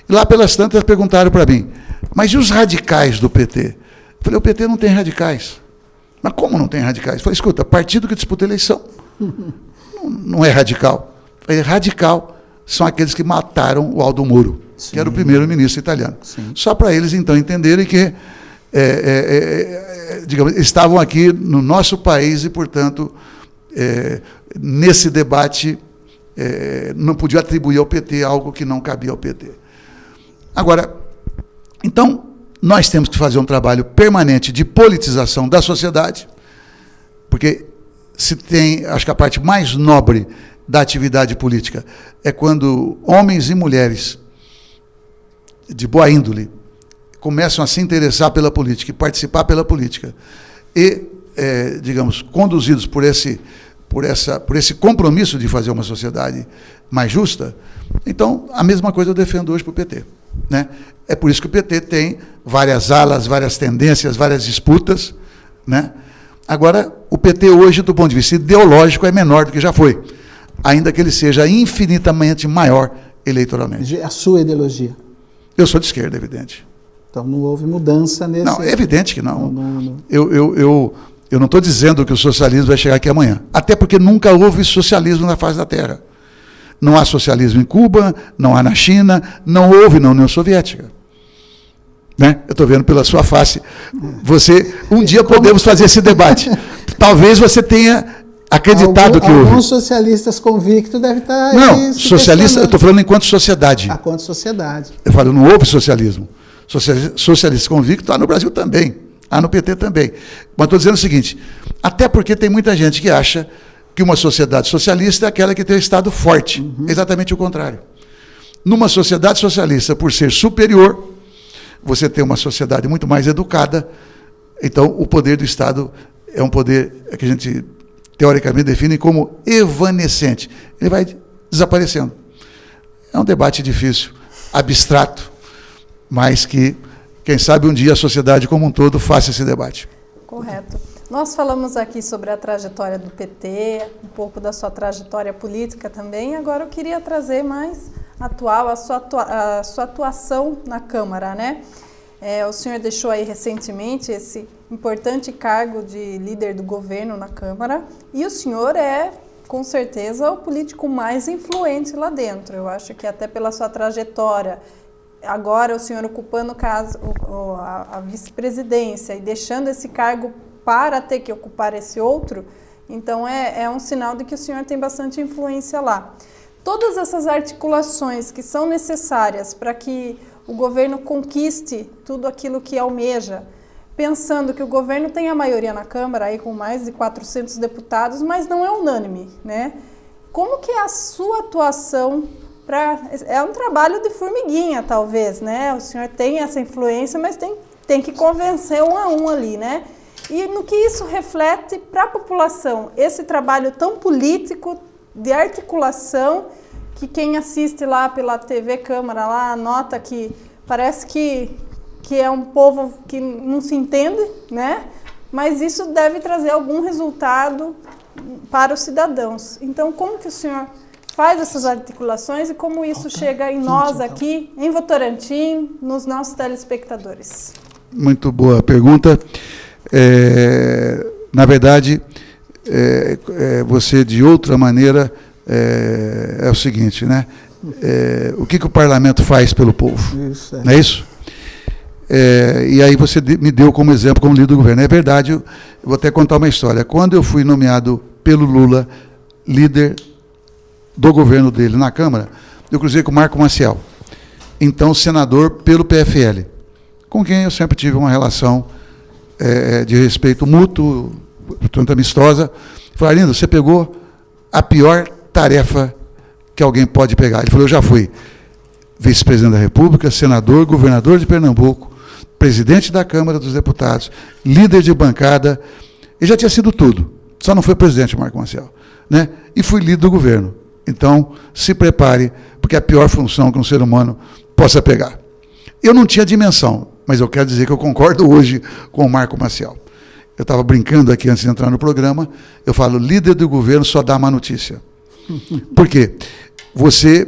E lá pelas tantas perguntaram para mim, mas e os radicais do PT? Eu falei, o PT não tem radicais. Mas como não tem radicais? Eu falei, escuta, partido que disputa eleição não é radical. Eu falei, radical são aqueles que mataram o Aldo Moro, sim, que era o primeiro-ministro italiano. Sim. Só para eles, então, entenderem que digamos, estavam aqui no nosso país e, portanto, nesse debate, não podia atribuir ao PT algo que não cabia ao PT. Agora, então, nós temos que fazer um trabalho permanente de politização da sociedade, porque se tem, acho que a parte mais nobre da atividade política é quando homens e mulheres de boa índole começam a se interessar pela política e participar pela política e, digamos, conduzidos por esse compromisso de fazer uma sociedade mais justa. Então, a mesma coisa eu defendo hoje para o PT, né? É por isso que o PT tem várias alas, várias tendências, várias disputas, né? Agora, o PT hoje, do ponto de vista ideológico, é menor do que já foi, ainda que ele seja infinitamente maior eleitoralmente. A sua ideologia? Eu sou de esquerda, evidente. Então não houve mudança nesse... Não, é evidente que não. Eu não estou dizendo que o socialismo vai chegar aqui amanhã, até porque nunca houve socialismo na face da Terra. Não há socialismo em Cuba, não há na China, não houve na União Soviética. Né? Eu estou vendo pela sua face. Um dia podemos fazer esse debate. Talvez você tenha acreditado que houve. Alguns socialistas convictos devem estar... Não, socialista, eu estou falando enquanto sociedade. Enquanto sociedade. Eu falo, não houve socialismo. Socialista convicto há no Brasil também, há no PT também. Mas estou dizendo o seguinte, até porque tem muita gente que acha que uma sociedade socialista é aquela que tem um Estado forte. Uhum. Exatamente o contrário. Numa sociedade socialista, por ser superior, você tem uma sociedade muito mais educada, então o poder do Estado é um poder que a gente, teoricamente, define como evanescente. Ele vai desaparecendo. É um debate difícil, abstrato, mas que, quem sabe, um dia a sociedade como um todo faça esse debate. Correto. Nós falamos aqui sobre a trajetória do PT, um pouco da sua trajetória política também. Agora eu queria trazer mais atual a sua atuação na Câmara, né? O senhor deixou aí recentemente esse importante cargo de líder do governo na Câmara e o senhor é, com certeza, o político mais influente lá dentro. Eu acho que até pela sua trajetória, agora o senhor ocupando a vice-presidência e deixando esse cargo para ter que ocupar esse outro, então é um sinal de que o senhor tem bastante influência lá. Todas essas articulações que são necessárias para que o governo conquiste tudo aquilo que almeja, pensando que o governo tem a maioria na Câmara, aí com mais de 400 deputados, mas não é unânime, né? Como que é a sua atuação É um trabalho de formiguinha, talvez, né? O senhor tem essa influência, mas tem que convencer um a um ali, né? E no que isso reflete para a população? Esse trabalho tão político, de articulação, que quem assiste lá pela TV Câmara, lá, nota que parece que é um povo que não se entende, né? Mas isso deve trazer algum resultado para os cidadãos. Então, como que o senhor faz essas articulações e como isso chega em nós aqui, em Votorantim, nos nossos telespectadores? Muito boa pergunta. Na verdade, você, de outra maneira, é o seguinte, né? O que o parlamento faz pelo povo? Isso, não é isso? E aí você me deu como exemplo, como líder do governo. É verdade, eu vou até contar uma história. Quando eu fui nomeado pelo Lula, líder do governo dele na Câmara, eu cruzei com o Marco Maciel, então senador pelo PFL, com quem eu sempre tive uma relação de respeito mútuo, portanto amistosa. Falei: Arlindo, você pegou a pior tarefa que alguém pode pegar. Ele falou: eu já fui vice-presidente da República, senador, governador de Pernambuco, presidente da Câmara dos Deputados, líder de bancada, e já tinha sido tudo, só não foi presidente, Marco Maciel, né? E fui líder do governo. Então, se prepare, porque é a pior função que um ser humano possa pegar. Eu não tinha dimensão, mas eu quero dizer que eu concordo hoje com o Marco Maciel. Eu estava brincando aqui antes de entrar no programa, eu falo: líder do governo só dá má notícia. Por quê? Você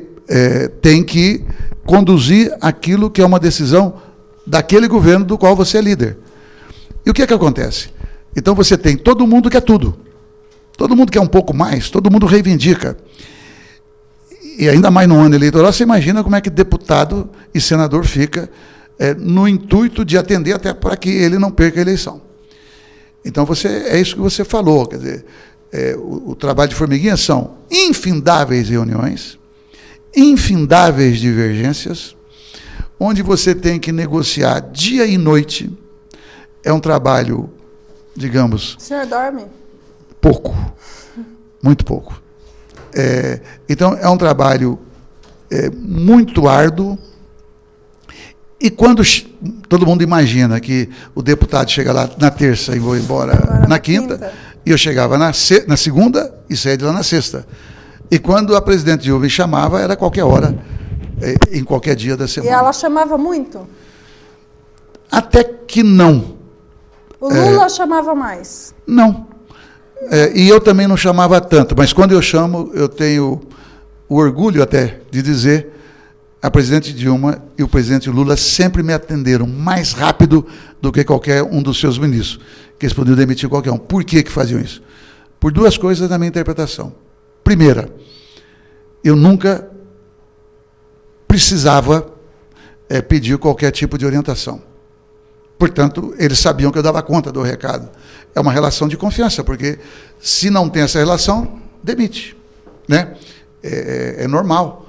tem que conduzir aquilo que é uma decisão daquele governo do qual você é líder. E o que é que acontece? Então você tem todo mundo quer tudo. Todo mundo quer um pouco mais, todo mundo reivindica. E ainda mais no ano eleitoral, você imagina como é que deputado e senador fica no intuito de atender até para que ele não perca a eleição. Então, é isso que você falou, quer dizer, o trabalho de formiguinha são infindáveis reuniões, infindáveis divergências, onde você tem que negociar dia e noite. É um trabalho, digamos... O senhor dorme? Pouco, muito pouco. Então, é um trabalho muito árduo. E quando todo mundo imagina que o deputado chega lá na terça e vou embora na quinta, e eu chegava na segunda e saía de lá na sexta. E quando a presidente Dilma me chamava, era qualquer hora, em qualquer dia da semana. E ela chamava muito? Até que não. O Lula chamava mais? Não. E eu também não chamava tanto, mas quando eu chamo, eu tenho o orgulho até de dizer: a presidente Dilma e o presidente Lula sempre me atenderam mais rápido do que qualquer um dos seus ministros, que eles podiam demitir qualquer um. Por que faziam isso? Por duas coisas na minha interpretação. Primeira, eu nunca precisava pedir qualquer tipo de orientação. Portanto, eles sabiam que eu dava conta do recado. É uma relação de confiança, porque se não tem essa relação, demite, né? É normal.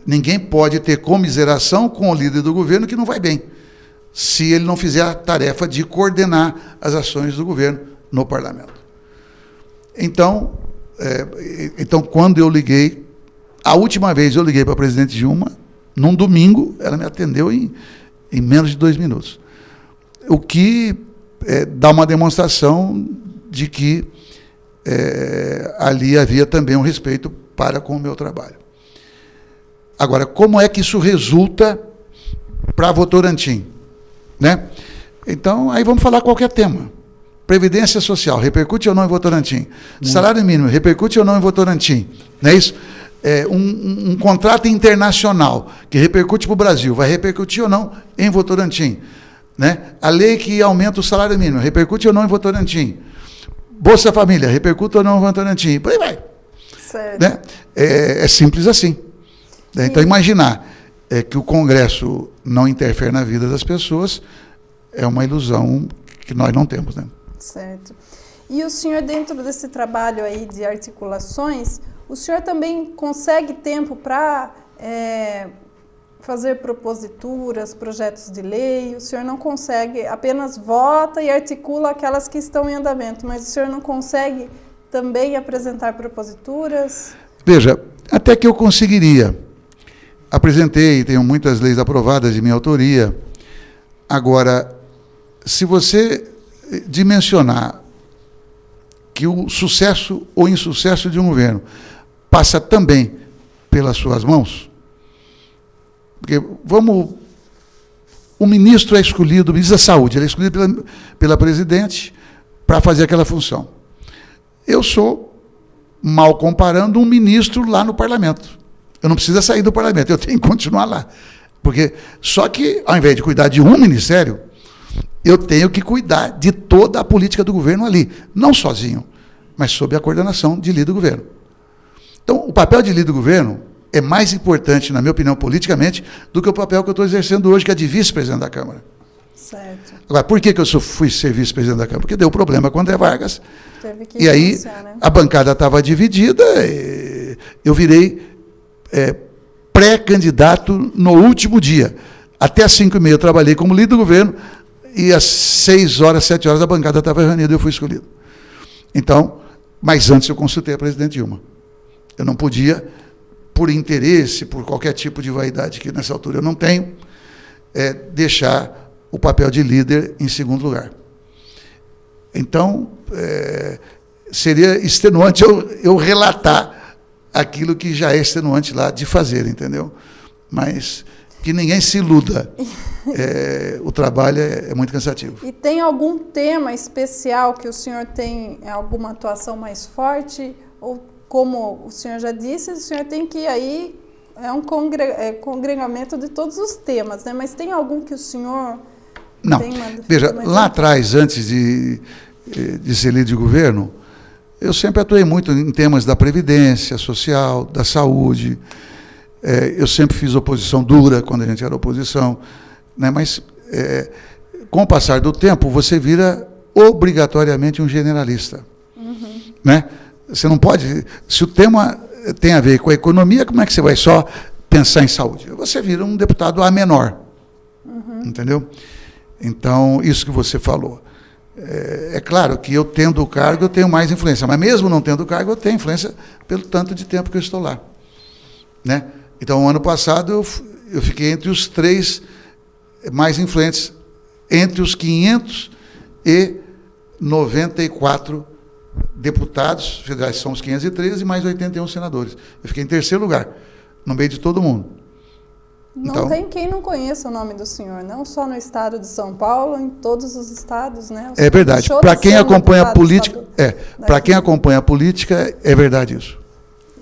Ninguém pode ter comiseração com o líder do governo que não vai bem, se ele não fizer a tarefa de coordenar as ações do governo no parlamento. Então, quando eu liguei, a última vez eu liguei para a presidente Dilma, num domingo, ela me atendeu em menos de 2 minutos. O que dá uma demonstração de que ali havia também um respeito para com o meu trabalho. Agora, como é que isso resulta para Votorantim, né? Então, aí vamos falar qualquer tema. Previdência Social, repercute ou não em Votorantim? Salário mínimo, repercute ou não em Votorantim? Não é isso? Um contrato internacional que repercute para o Brasil, vai repercutir ou não em Votorantim? Né? A lei que aumenta o salário mínimo, repercute ou não em Votorantim? Bolsa Família, repercute ou não em Votorantim? Por aí vai. Certo. Né? É simples assim. Então, imaginar que o Congresso não interfere na vida das pessoas é uma ilusão que nós não temos, né? Certo. E o senhor, dentro desse trabalho aí de articulações, o senhor também consegue tempo para fazer proposituras, projetos de lei? O senhor não consegue, apenas vota e articula aquelas que estão em andamento, mas o senhor não consegue também apresentar proposituras? Veja, até que eu conseguiria, apresentei, tenho muitas leis aprovadas de minha autoria. Agora, se você dimensionar que o sucesso ou insucesso de um governo passa também pelas suas mãos, porque o ministro é escolhido, o ministro da Saúde, ele é escolhido pela presidente para fazer aquela função. Eu sou, mal comparando, um ministro lá no parlamento. Eu não preciso sair do parlamento, eu tenho que continuar lá. Porque, só que, ao invés de cuidar de um ministério, eu tenho que cuidar de toda a política do governo ali, não sozinho, mas sob a coordenação de líder do governo. Então, o papel de líder do governo é mais importante, na minha opinião, politicamente, do que o papel que eu estou exercendo hoje, que é de vice-presidente da Câmara. Certo. Agora, por que eu fui ser vice-presidente da Câmara? Porque deu problema com o André Vargas. Teve que e aí, né? A bancada estava dividida, eu virei pré-candidato no último dia. Até às 5h30 eu trabalhei como líder do governo, e às 6 horas, 7 horas, a bancada estava reunida e eu fui escolhido. Então, mas antes eu consultei a presidente Dilma. Eu não podia, por interesse, por qualquer tipo de vaidade que nessa altura eu não tenho, deixar o papel de líder em segundo lugar. Então, seria extenuante eu relatar aquilo que já é extenuante lá de fazer, entendeu? Mas que ninguém se iluda. O trabalho é muito cansativo. E tem algum tema especial que o senhor tem alguma atuação mais forte? Ou, como o senhor já disse, o senhor tem que ir aí, um congregamento de todos os temas, né? Mas tem algum que o senhor... Não, veja, lá atrás, antes de ser líder de governo, eu sempre atuei muito em temas da previdência social, da saúde. Eu sempre fiz oposição dura quando a gente era oposição, né? Mas com o passar do tempo você vira obrigatoriamente um generalista, né? Você não pode, se o tema tem a ver com a economia, como é que você vai só pensar em saúde? Você vira um deputado a menor, entendeu? Então, isso que você falou. É claro que eu tendo o cargo, eu tenho mais influência, mas mesmo não tendo o cargo, eu tenho influência pelo tanto de tempo que eu estou lá, né? Então, ano passado, eu fiquei entre os 3 mais influentes, entre os 594 deputados federais, são os 513, mais 81 senadores. Eu fiquei em 3º lugar, no meio de todo mundo. Não então, tem quem não conheça o nome do senhor, não só no estado de São Paulo, em todos os estados, né? É verdade. Para quem acompanha a política, para quem acompanha a política, é verdade isso.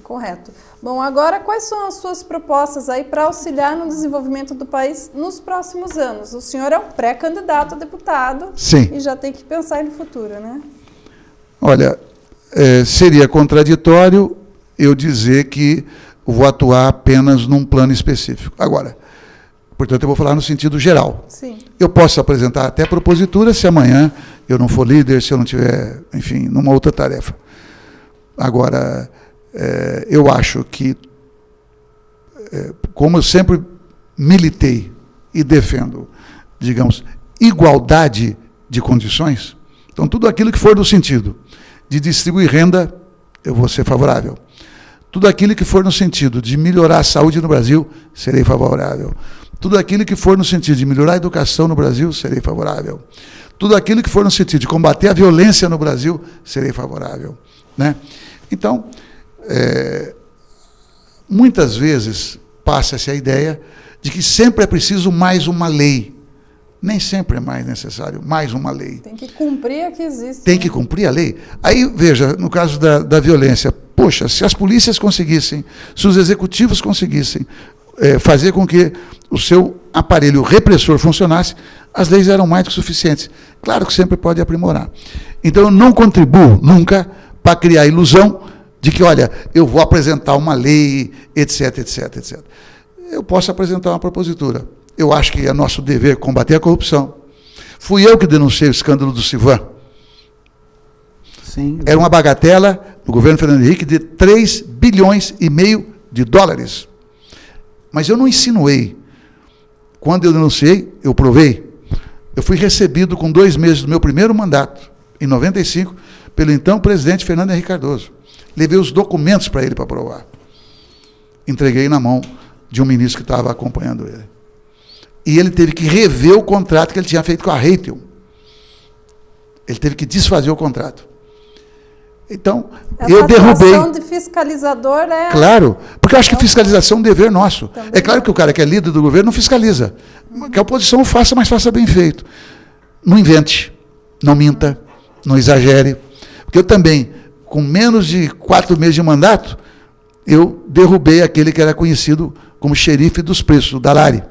Correto. Bom, agora quais são as suas propostas aí para auxiliar no desenvolvimento do país nos próximos anos? O senhor é um pré-candidato a deputado. Sim. E já tem que pensar no futuro, né? Olha, seria contraditório eu dizer que vou atuar apenas num plano específico. Agora, portanto, eu vou falar no sentido geral. Sim. Eu posso apresentar até propositura se amanhã eu não for líder, se eu não tiver, enfim, numa outra tarefa. Agora, eu acho que, como eu sempre militei e defendo, digamos, igualdade de condições, então tudo aquilo que for no sentido de distribuir renda, eu vou ser favorável. Tudo aquilo que for no sentido de melhorar a saúde no Brasil, serei favorável. Tudo aquilo que for no sentido de melhorar a educação no Brasil, serei favorável. Tudo aquilo que for no sentido de combater a violência no Brasil, serei favorável, né? Então, muitas vezes passa-se a ideia de que sempre é preciso mais uma lei. Nem sempre é mais necessário mais uma lei. Tem que cumprir a que existe. Tem que cumprir a lei. Aí, veja, no caso da violência, poxa, se as polícias conseguissem, se os executivos conseguissem fazer com que o seu aparelho repressor funcionasse, as leis eram mais do que suficientes. Claro que sempre pode aprimorar. Então, eu não contribuo nunca para criar a ilusão de que, olha, eu vou apresentar uma lei, etc, etc, etc. Eu posso apresentar uma propositura. Eu acho que é nosso dever combater a corrupção. Fui eu que denunciei o escândalo do Civan. Sim. Era uma bagatela do governo Fernando Henrique de 3,5 bilhões de dólares. Mas eu não insinuei. Quando eu denunciei, eu provei. Eu fui recebido com 2 meses do meu primeiro mandato, em 95, pelo então presidente Fernando Henrique Cardoso. Levei os documentos para ele para provar. Entreguei na mão de um ministro que estava acompanhando ele. E ele teve que rever o contrato que ele tinha feito com a Raytheon. Ele teve que desfazer o contrato. Então, eu derrubei. A atuação de fiscalizador é... Claro, porque eu acho que fiscalização é um dever nosso. Também é claro que o cara que é líder do governo não fiscaliza. Que a oposição faça, mas faça bem feito. Não invente, não minta, não exagere. Porque eu também, com menos de 4 meses de mandato, eu derrubei aquele que era conhecido como xerife dos preços, o Dalari,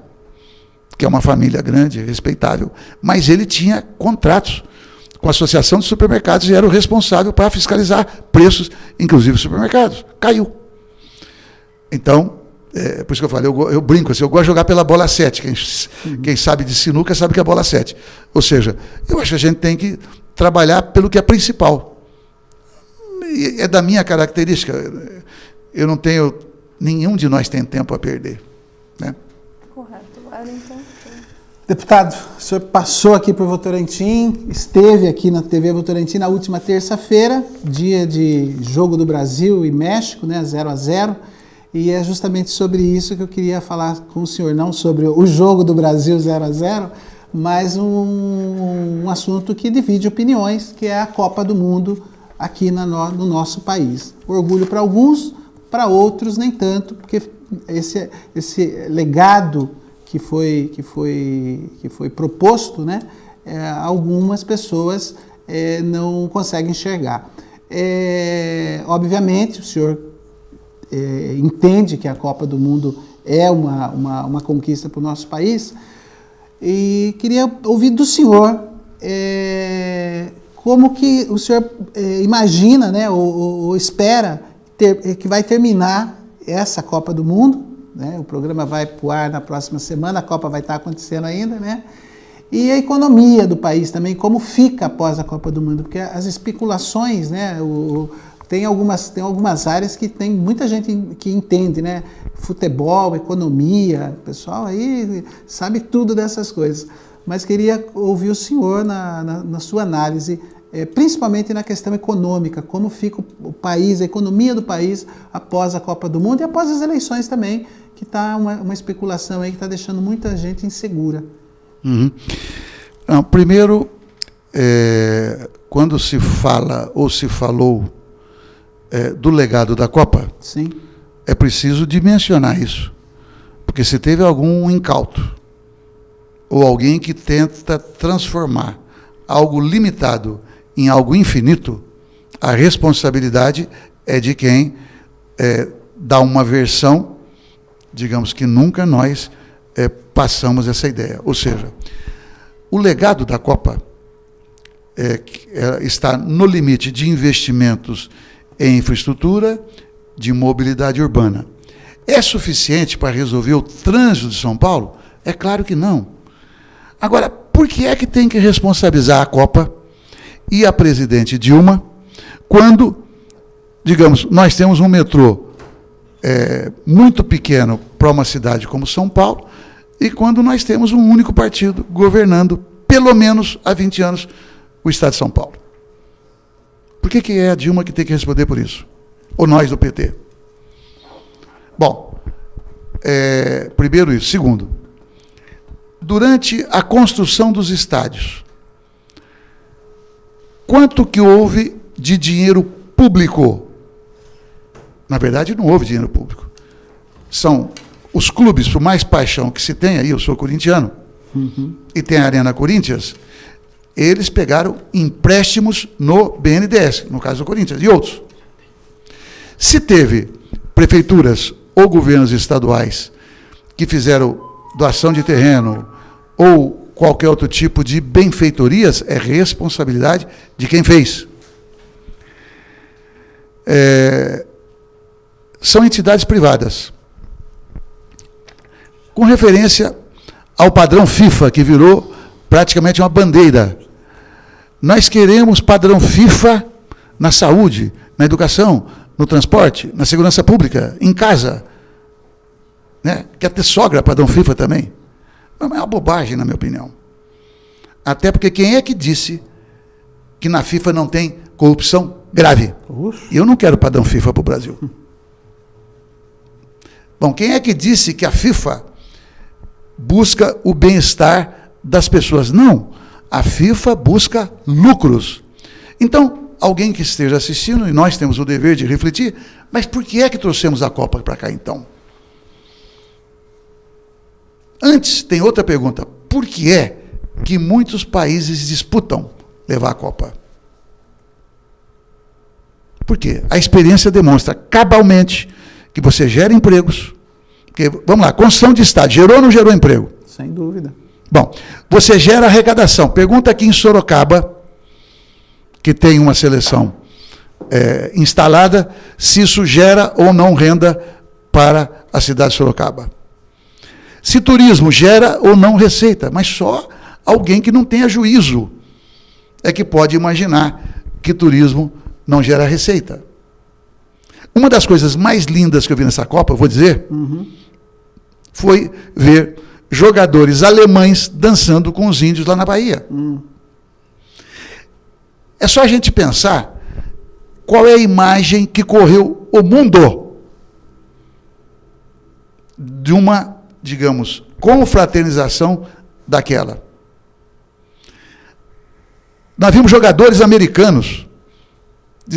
que é uma família grande, respeitável, mas ele tinha contratos com a Associação de Supermercados e era o responsável para fiscalizar preços, inclusive supermercados. Caiu. Então, por isso que eu falei, eu brinco assim, eu gosto de jogar pela bola 7. Quem sabe de sinuca sabe que é bola 7. Ou seja, eu acho que a gente tem que trabalhar pelo que é principal. E é da minha característica. Eu não tenho, nenhum de nós tem tempo a perder. Né? Correto. Wellington. Deputado, o senhor passou aqui por Votorantim, esteve aqui na TV Votorantim na última terça-feira, dia de jogo do Brasil e México, né, 0-0, e é justamente sobre isso que eu queria falar com o senhor, não sobre o jogo do Brasil 0-0, mas um assunto que divide opiniões, que é a Copa do Mundo aqui no nosso país. Orgulho para alguns, para outros nem tanto, porque esse legado que foi proposto, né, algumas pessoas não conseguem enxergar. Obviamente, o senhor entende que a Copa do Mundo é uma conquista para o nosso país, e queria ouvir do senhor como que o senhor imagina, né, ou espera que vai terminar essa Copa do Mundo. Né? O programa vai para o ar na próxima semana, a Copa vai estar acontecendo ainda, né? E a economia do país também, como fica após a Copa do Mundo, porque as especulações, né? Tem algumas áreas que tem muita gente que entende, né? Futebol, economia, o pessoal aí sabe tudo dessas coisas. Mas queria ouvir o senhor na sua análise, principalmente na questão econômica, como fica o país, a economia do país após a Copa do Mundo e após as eleições também, que está uma especulação aí que está deixando muita gente insegura. Uhum. Não, primeiro, quando se fala ou se falou do legado da Copa, sim, é preciso dimensionar isso, porque se teve algum incauto ou alguém que tenta transformar algo limitado em algo infinito, a responsabilidade é de quem dá uma versão, digamos que nunca nós passamos essa ideia. Ou seja, o legado da Copa está no limite de investimentos em infraestrutura, de mobilidade urbana. É suficiente para resolver o trânsito de São Paulo? É claro que não. Agora, por que é que tem que responsabilizar a Copa e a presidente Dilma, quando, digamos, nós temos um metrô muito pequeno para uma cidade como São Paulo, e quando nós temos um único partido governando, pelo menos há 20 anos, o Estado de São Paulo? Por que é a Dilma que tem que responder por isso? Ou nós do PT? Bom, primeiro isso. Segundo, durante a construção dos estádios, quanto que houve de dinheiro público? Na verdade, não houve dinheiro público. São os clubes, por mais paixão que se tem aí, eu sou corintiano, e tem a Arena Corinthians, eles pegaram empréstimos no BNDES, no caso do Corinthians, e outros. Se teve prefeituras ou governos estaduais que fizeram doação de terreno ou qualquer outro tipo de benfeitorias, é responsabilidade de quem fez. São entidades privadas. Com referência ao padrão FIFA, que virou praticamente uma bandeira. Nós queremos padrão FIFA na saúde, na educação, no transporte, na segurança pública, em casa. Né? Quer ter sogra padrão FIFA também? É uma bobagem, na minha opinião. Até porque quem é que disse que na FIFA não tem corrupção grave? Eu não quero padrão FIFA para o Brasil. Bom, quem é que disse que a FIFA busca o bem-estar das pessoas? Não, a FIFA busca lucros. Então, alguém que esteja assistindo, e nós temos o dever de refletir, mas por que é que trouxemos a Copa para cá, então? Antes, tem outra pergunta. Por que é que muitos países disputam levar a Copa? Por quê? A experiência demonstra cabalmente que você gera empregos. Porque, vamos lá, construção de estádio, gerou ou não gerou emprego? Sem dúvida. Bom, você gera arrecadação. Pergunta aqui em Sorocaba, que tem uma seleção instalada, se isso gera ou não renda para a cidade de Sorocaba. Se turismo gera ou não receita, mas só alguém que não tenha juízo é que pode imaginar que turismo não gera receita. Uma das coisas mais lindas que eu vi nessa Copa, eu vou dizer, foi ver jogadores alemães dançando com os índios lá na Bahia. É só a gente pensar qual é a imagem que correu o mundo de uma, digamos, confraternização daquela. Nós vimos jogadores americanos,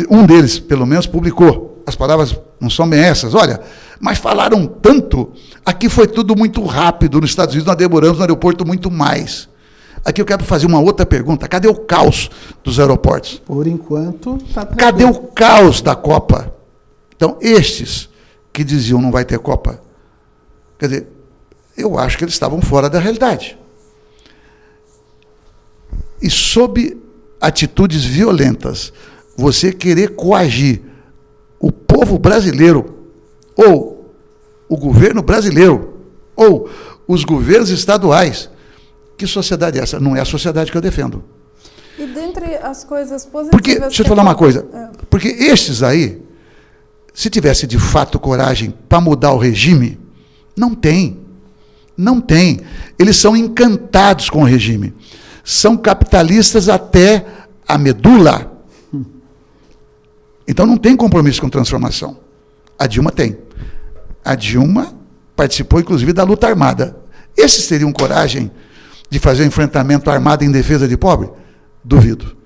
um deles, pelo menos, publicou, as palavras não são bem essas, olha, mas falaram tanto, aqui foi tudo muito rápido, nos Estados Unidos nós demoramos no aeroporto muito mais. Aqui eu quero fazer uma outra pergunta, cadê o caos dos aeroportos? Por enquanto, está tranquilo. Cadê o caos da Copa? Então, estes que diziam não vai ter Copa, quer dizer, eu acho que eles estavam fora da realidade. E sob atitudes violentas, você querer coagir o povo brasileiro, ou o governo brasileiro, ou os governos estaduais, que sociedade é essa? Não é a sociedade que eu defendo. E dentre as coisas positivas... Porque, deixa eu te falar uma coisa, porque estes aí, se tivesse de fato coragem para mudar o regime, não tem. Não tem. Eles são encantados com o regime. São capitalistas até a medula. Então não tem compromisso com transformação. A Dilma tem. A Dilma participou, inclusive, da luta armada. Esses teriam coragem de fazer um enfrentamento armado em defesa de pobre? Duvido.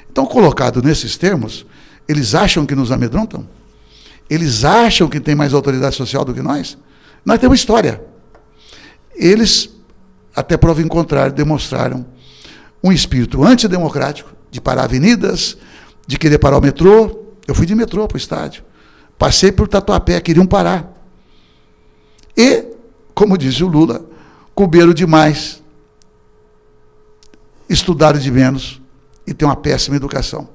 Então, colocado nesses termos, eles acham que nos amedrontam? Eles acham que tem mais autoridade social do que nós? Nós temos história. Eles, até prova em contrário, demonstraram um espírito antidemocrático, de parar avenidas, de querer parar o metrô. Eu fui de metrô para o estádio. Passei por Tatuapé, queriam parar. E, como disse o Lula, coberam demais, estudaram de menos e têm uma péssima educação.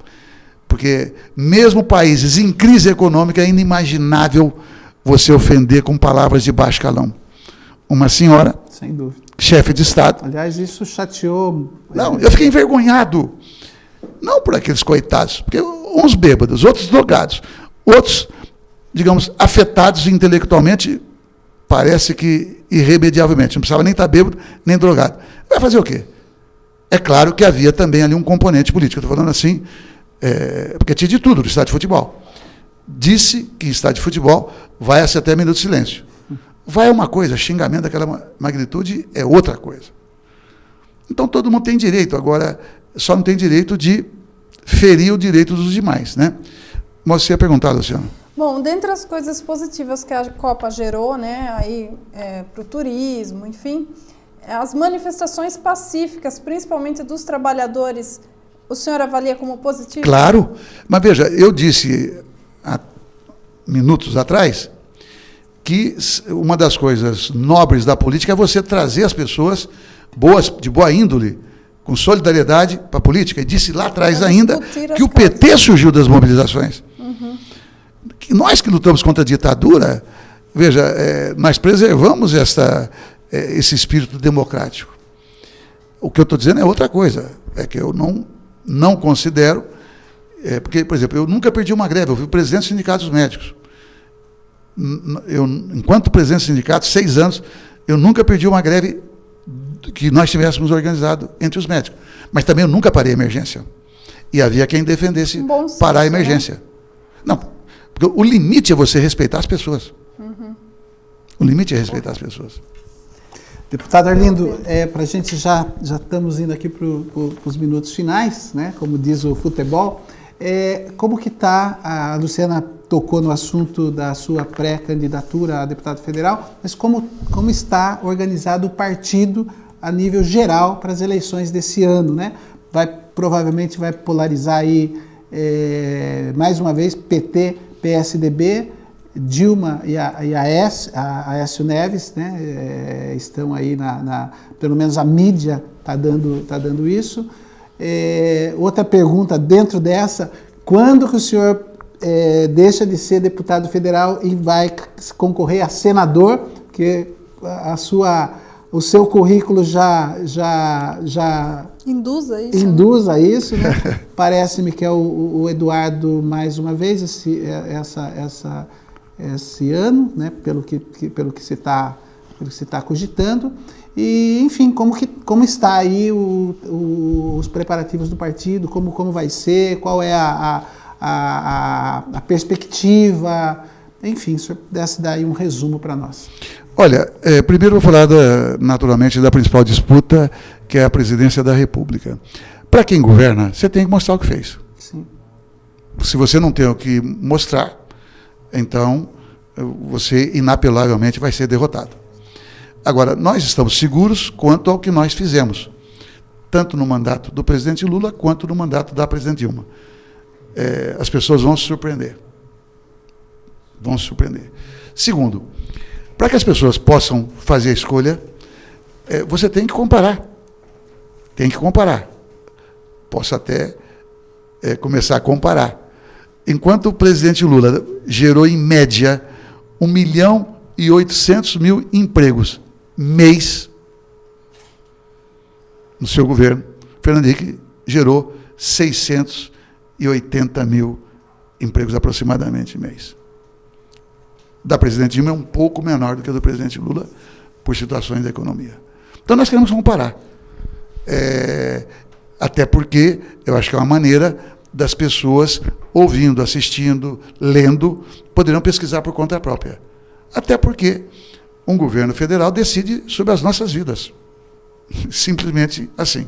Porque, mesmo países em crise econômica, é inimaginável você ofender com palavras de baixo calão. Uma senhora, sem dúvida, chefe de Estado. Aliás, isso chateou... Não, eu fiquei envergonhado. Não por aqueles coitados, porque uns bêbados, outros drogados, outros, digamos, afetados intelectualmente, parece que irremediavelmente. Não precisava nem estar bêbado, nem drogado. Vai fazer o quê? É claro que havia também ali um componente político. Eu estou falando assim, porque tinha de tudo no estádio de futebol. Disse que estádio de futebol vai-se até minuto de silêncio. Vai é uma coisa, xingamento daquela magnitude é outra coisa. Então todo mundo tem direito, agora só não tem direito de ferir o direito dos demais, né? Mas você ia perguntar, Luciano. Bom, dentre as coisas positivas que a Copa gerou, né, aí para o turismo, enfim, as manifestações pacíficas, principalmente dos trabalhadores, o senhor avalia como positivo? Claro, mas veja, eu disse há minutos atrás que uma das coisas nobres da política é você trazer as pessoas boas, de boa índole, com solidariedade para a política. E disse lá atrás ainda que o PT surgiu das mobilizações. Que nós que lutamos contra a ditadura, veja, nós preservamos esse espírito democrático. O que eu estou dizendo é outra coisa, é que eu não considero, porque, por exemplo, eu nunca perdi uma greve, eu fui presidente do Sindicato dos Médicos. Enquanto presidente do sindicato, 6 anos, eu nunca perdi uma greve que nós tivéssemos organizado entre os médicos. Mas também eu nunca parei a emergência. E havia quem defendesse parar a emergência. Né? Não, porque o limite é você respeitar as pessoas. O limite é respeitar as pessoas. Deputado Arlindo, para a gente já estamos indo aqui para os minutos finais, né? Como diz o futebol. Como que está, a Luciana tocou no assunto da sua pré-candidatura a deputado federal, mas como está organizado o partido a nível geral para as eleições desse ano, né? Provavelmente vai polarizar aí, mais uma vez, PT, PSDB, Dilma e a Aécio Neves, né? Estão aí, pelo menos a mídia está dando isso. Outra pergunta dentro dessa: quando que o senhor deixa de ser deputado federal e vai concorrer a senador? Que o seu currículo já induz a isso. Induz a isso, né? Parece-me que é o Eduardo mais uma vez esse ano, né? Pelo que se está cogitando. E, enfim, como está aí os preparativos do partido, como vai ser, qual é a perspectiva, enfim, o senhor pudesse dar aí um resumo para nós. Olha, primeiro eu vou falar, naturalmente, da principal disputa, que é a presidência da República. Para quem governa, você tem que mostrar o que fez. Sim. Se você não tem o que mostrar, então você inapelavelmente vai ser derrotado. Agora, nós estamos seguros quanto ao que nós fizemos, tanto no mandato do presidente Lula quanto no mandato da presidente Dilma. As pessoas vão se surpreender. Vão se surpreender. Segundo, para que as pessoas possam fazer a escolha, você tem que comparar. Tem que comparar. Posso até começar a comparar. Enquanto o presidente Lula gerou, em média, 1.800.000 empregos mês no seu governo, Fernando Henrique gerou 680.000 empregos aproximadamente mês. Da presidente Dilma é um pouco menor do que a do presidente Lula, por situações da economia. Então nós queremos comparar. Até porque eu acho que é uma maneira das pessoas, ouvindo, assistindo, lendo, poderão pesquisar por conta própria. Até porque um governo federal decide sobre as nossas vidas. Simplesmente assim.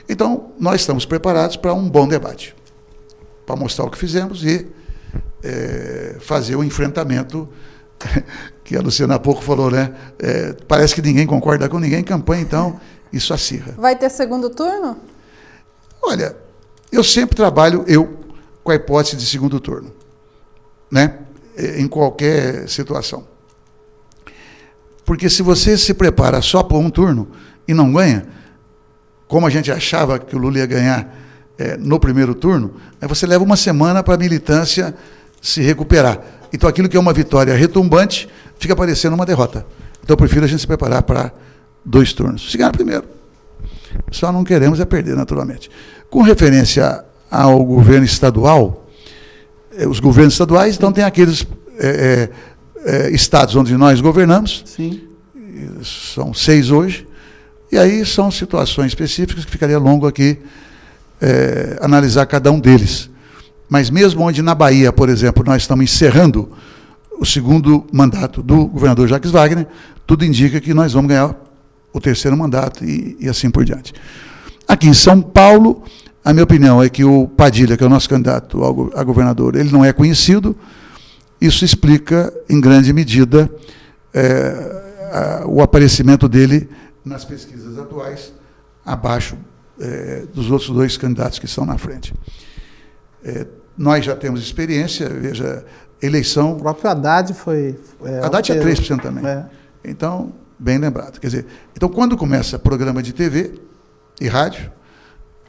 Então, nós estamos preparados para um bom debate, para mostrar o que fizemos e fazer o enfrentamento que a Luciana há pouco falou, né? Parece que ninguém concorda com ninguém em campanha, então isso acirra. Vai ter segundo turno? Olha, eu sempre trabalho, com a hipótese de segundo turno, né? Em qualquer situação. Porque se você se prepara só para um turno e não ganha, como a gente achava que o Lula ia ganhar no primeiro turno, aí você leva uma semana para a militância se recuperar. Então aquilo que é uma vitória retumbante fica parecendo uma derrota. Então eu prefiro a gente se preparar para 2 turnos. Se ganhar primeiro. Só não queremos perder, naturalmente. Com referência ao governo estadual, os governos estaduais, então tem aqueles estados onde nós governamos. Sim. São 6 hoje, e aí são situações específicas que ficaria longo aqui analisar cada um deles. Mas mesmo onde na Bahia, por exemplo, nós estamos encerrando o segundo mandato do governador Jacques Wagner, tudo indica que nós vamos ganhar o 3º mandato e assim por diante. Aqui em São Paulo, a minha opinião é que o Padilha, que é o nosso candidato a governador, ele não é conhecido. Isso explica, em grande medida, o aparecimento dele nas pesquisas atuais, abaixo dos outros 2 candidatos que estão na frente. Nós já temos experiência, veja, eleição... O próprio Haddad foi... Haddad tinha 3% também. Então, bem lembrado. Quer dizer, então, quando começa programa de TV e rádio,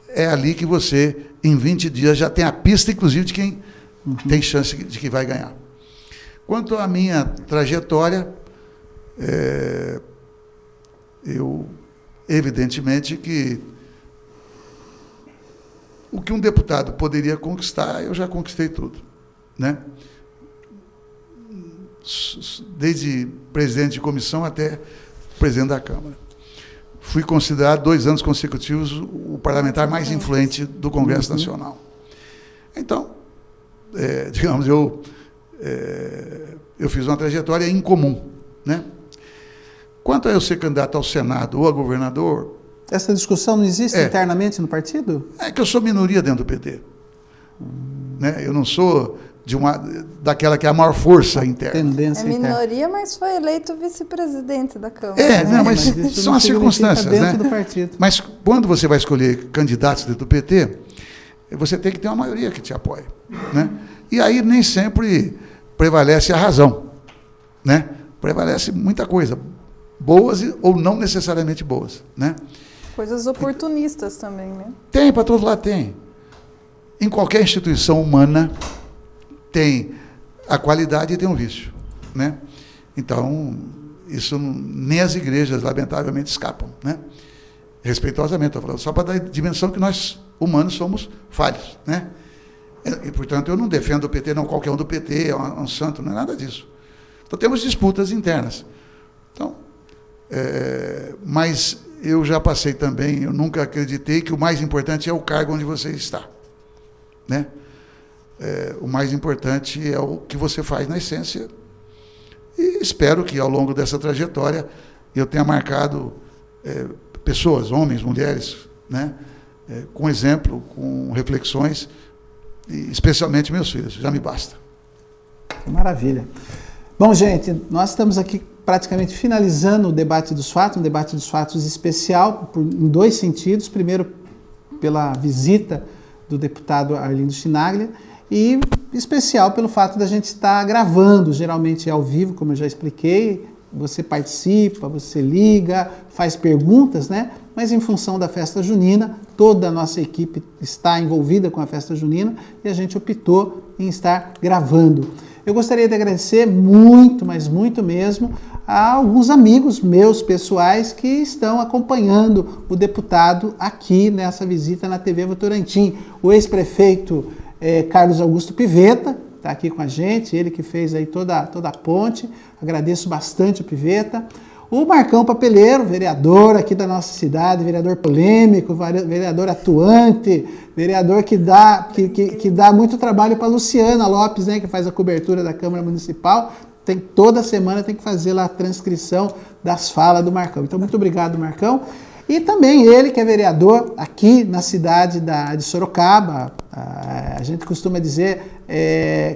é ali que você, em 20 dias, já tem a pista, inclusive, de quem tem chance de que vai ganhar. Quanto à minha trajetória, eu, evidentemente, que o que um deputado poderia conquistar, eu já conquistei tudo, né? Desde presidente de comissão até presidente da Câmara. Fui considerado 2 anos consecutivos o parlamentar mais influente do Congresso Nacional. Então, digamos, eu fiz uma trajetória incomum, né? Quanto a eu ser candidato ao Senado ou a governador... Essa discussão não existe internamente no partido? É que eu sou minoria dentro do PT. Né? Eu não sou daquela que é a maior força interna. É minoria, mas foi eleito vice-presidente da Câmara. Não, mas são as circunstâncias, dentro né? do partido. Mas quando você vai escolher candidatos dentro do PT, você tem que ter uma maioria que te apoie, né? E aí nem sempre prevalece a razão, né? Prevalece muita coisa, boas ou não necessariamente boas, né? Coisas oportunistas também, né? Tem, para todo lado tem. Em qualquer instituição humana tem a qualidade e tem um vício, né? Então, isso nem as igrejas, lamentavelmente, escapam, né? Respeitosamente, estou falando, só para dar a dimensão que nós, humanos, somos falhos, né? E, portanto, eu não defendo o PT, não qualquer um do PT, é um santo, não é nada disso. Então, temos disputas internas. Então, mas eu já passei também, eu nunca acreditei que o mais importante é o cargo onde você está, né? O mais importante é o que você faz na essência. E espero que, ao longo dessa trajetória, eu tenha marcado pessoas, homens, mulheres, né? Com exemplo, com reflexões, e especialmente meus filhos, já me basta. Maravilha. Bom, gente, nós estamos aqui praticamente finalizando o debate dos fatos, um debate dos fatos especial, em dois sentidos. Primeiro, pela visita do deputado Arlindo Chinaglia, e especial pelo fato da gente estar gravando, geralmente ao vivo, como eu já expliquei. Você participa, você liga, faz perguntas, né? Mas em função da festa junina, toda a nossa equipe está envolvida com a festa junina e a gente optou em estar gravando. Eu gostaria de agradecer muito, mas muito mesmo, a alguns amigos meus pessoais que estão acompanhando o deputado aqui nessa visita na TV Votorantim. O ex-prefeito Carlos Augusto Pivetta está aqui com a gente, ele que fez aí toda a ponte, agradeço bastante o Pivetta. O Marcão Papeleiro, vereador aqui da nossa cidade, vereador polêmico, vereador atuante, vereador que dá muito trabalho para a Luciana Lopes, né, que faz a cobertura da Câmara Municipal. Toda semana tem que fazer lá a transcrição das falas do Marcão. Então, muito obrigado, Marcão. E também ele, que é vereador aqui na cidade de Sorocaba. A gente costuma dizer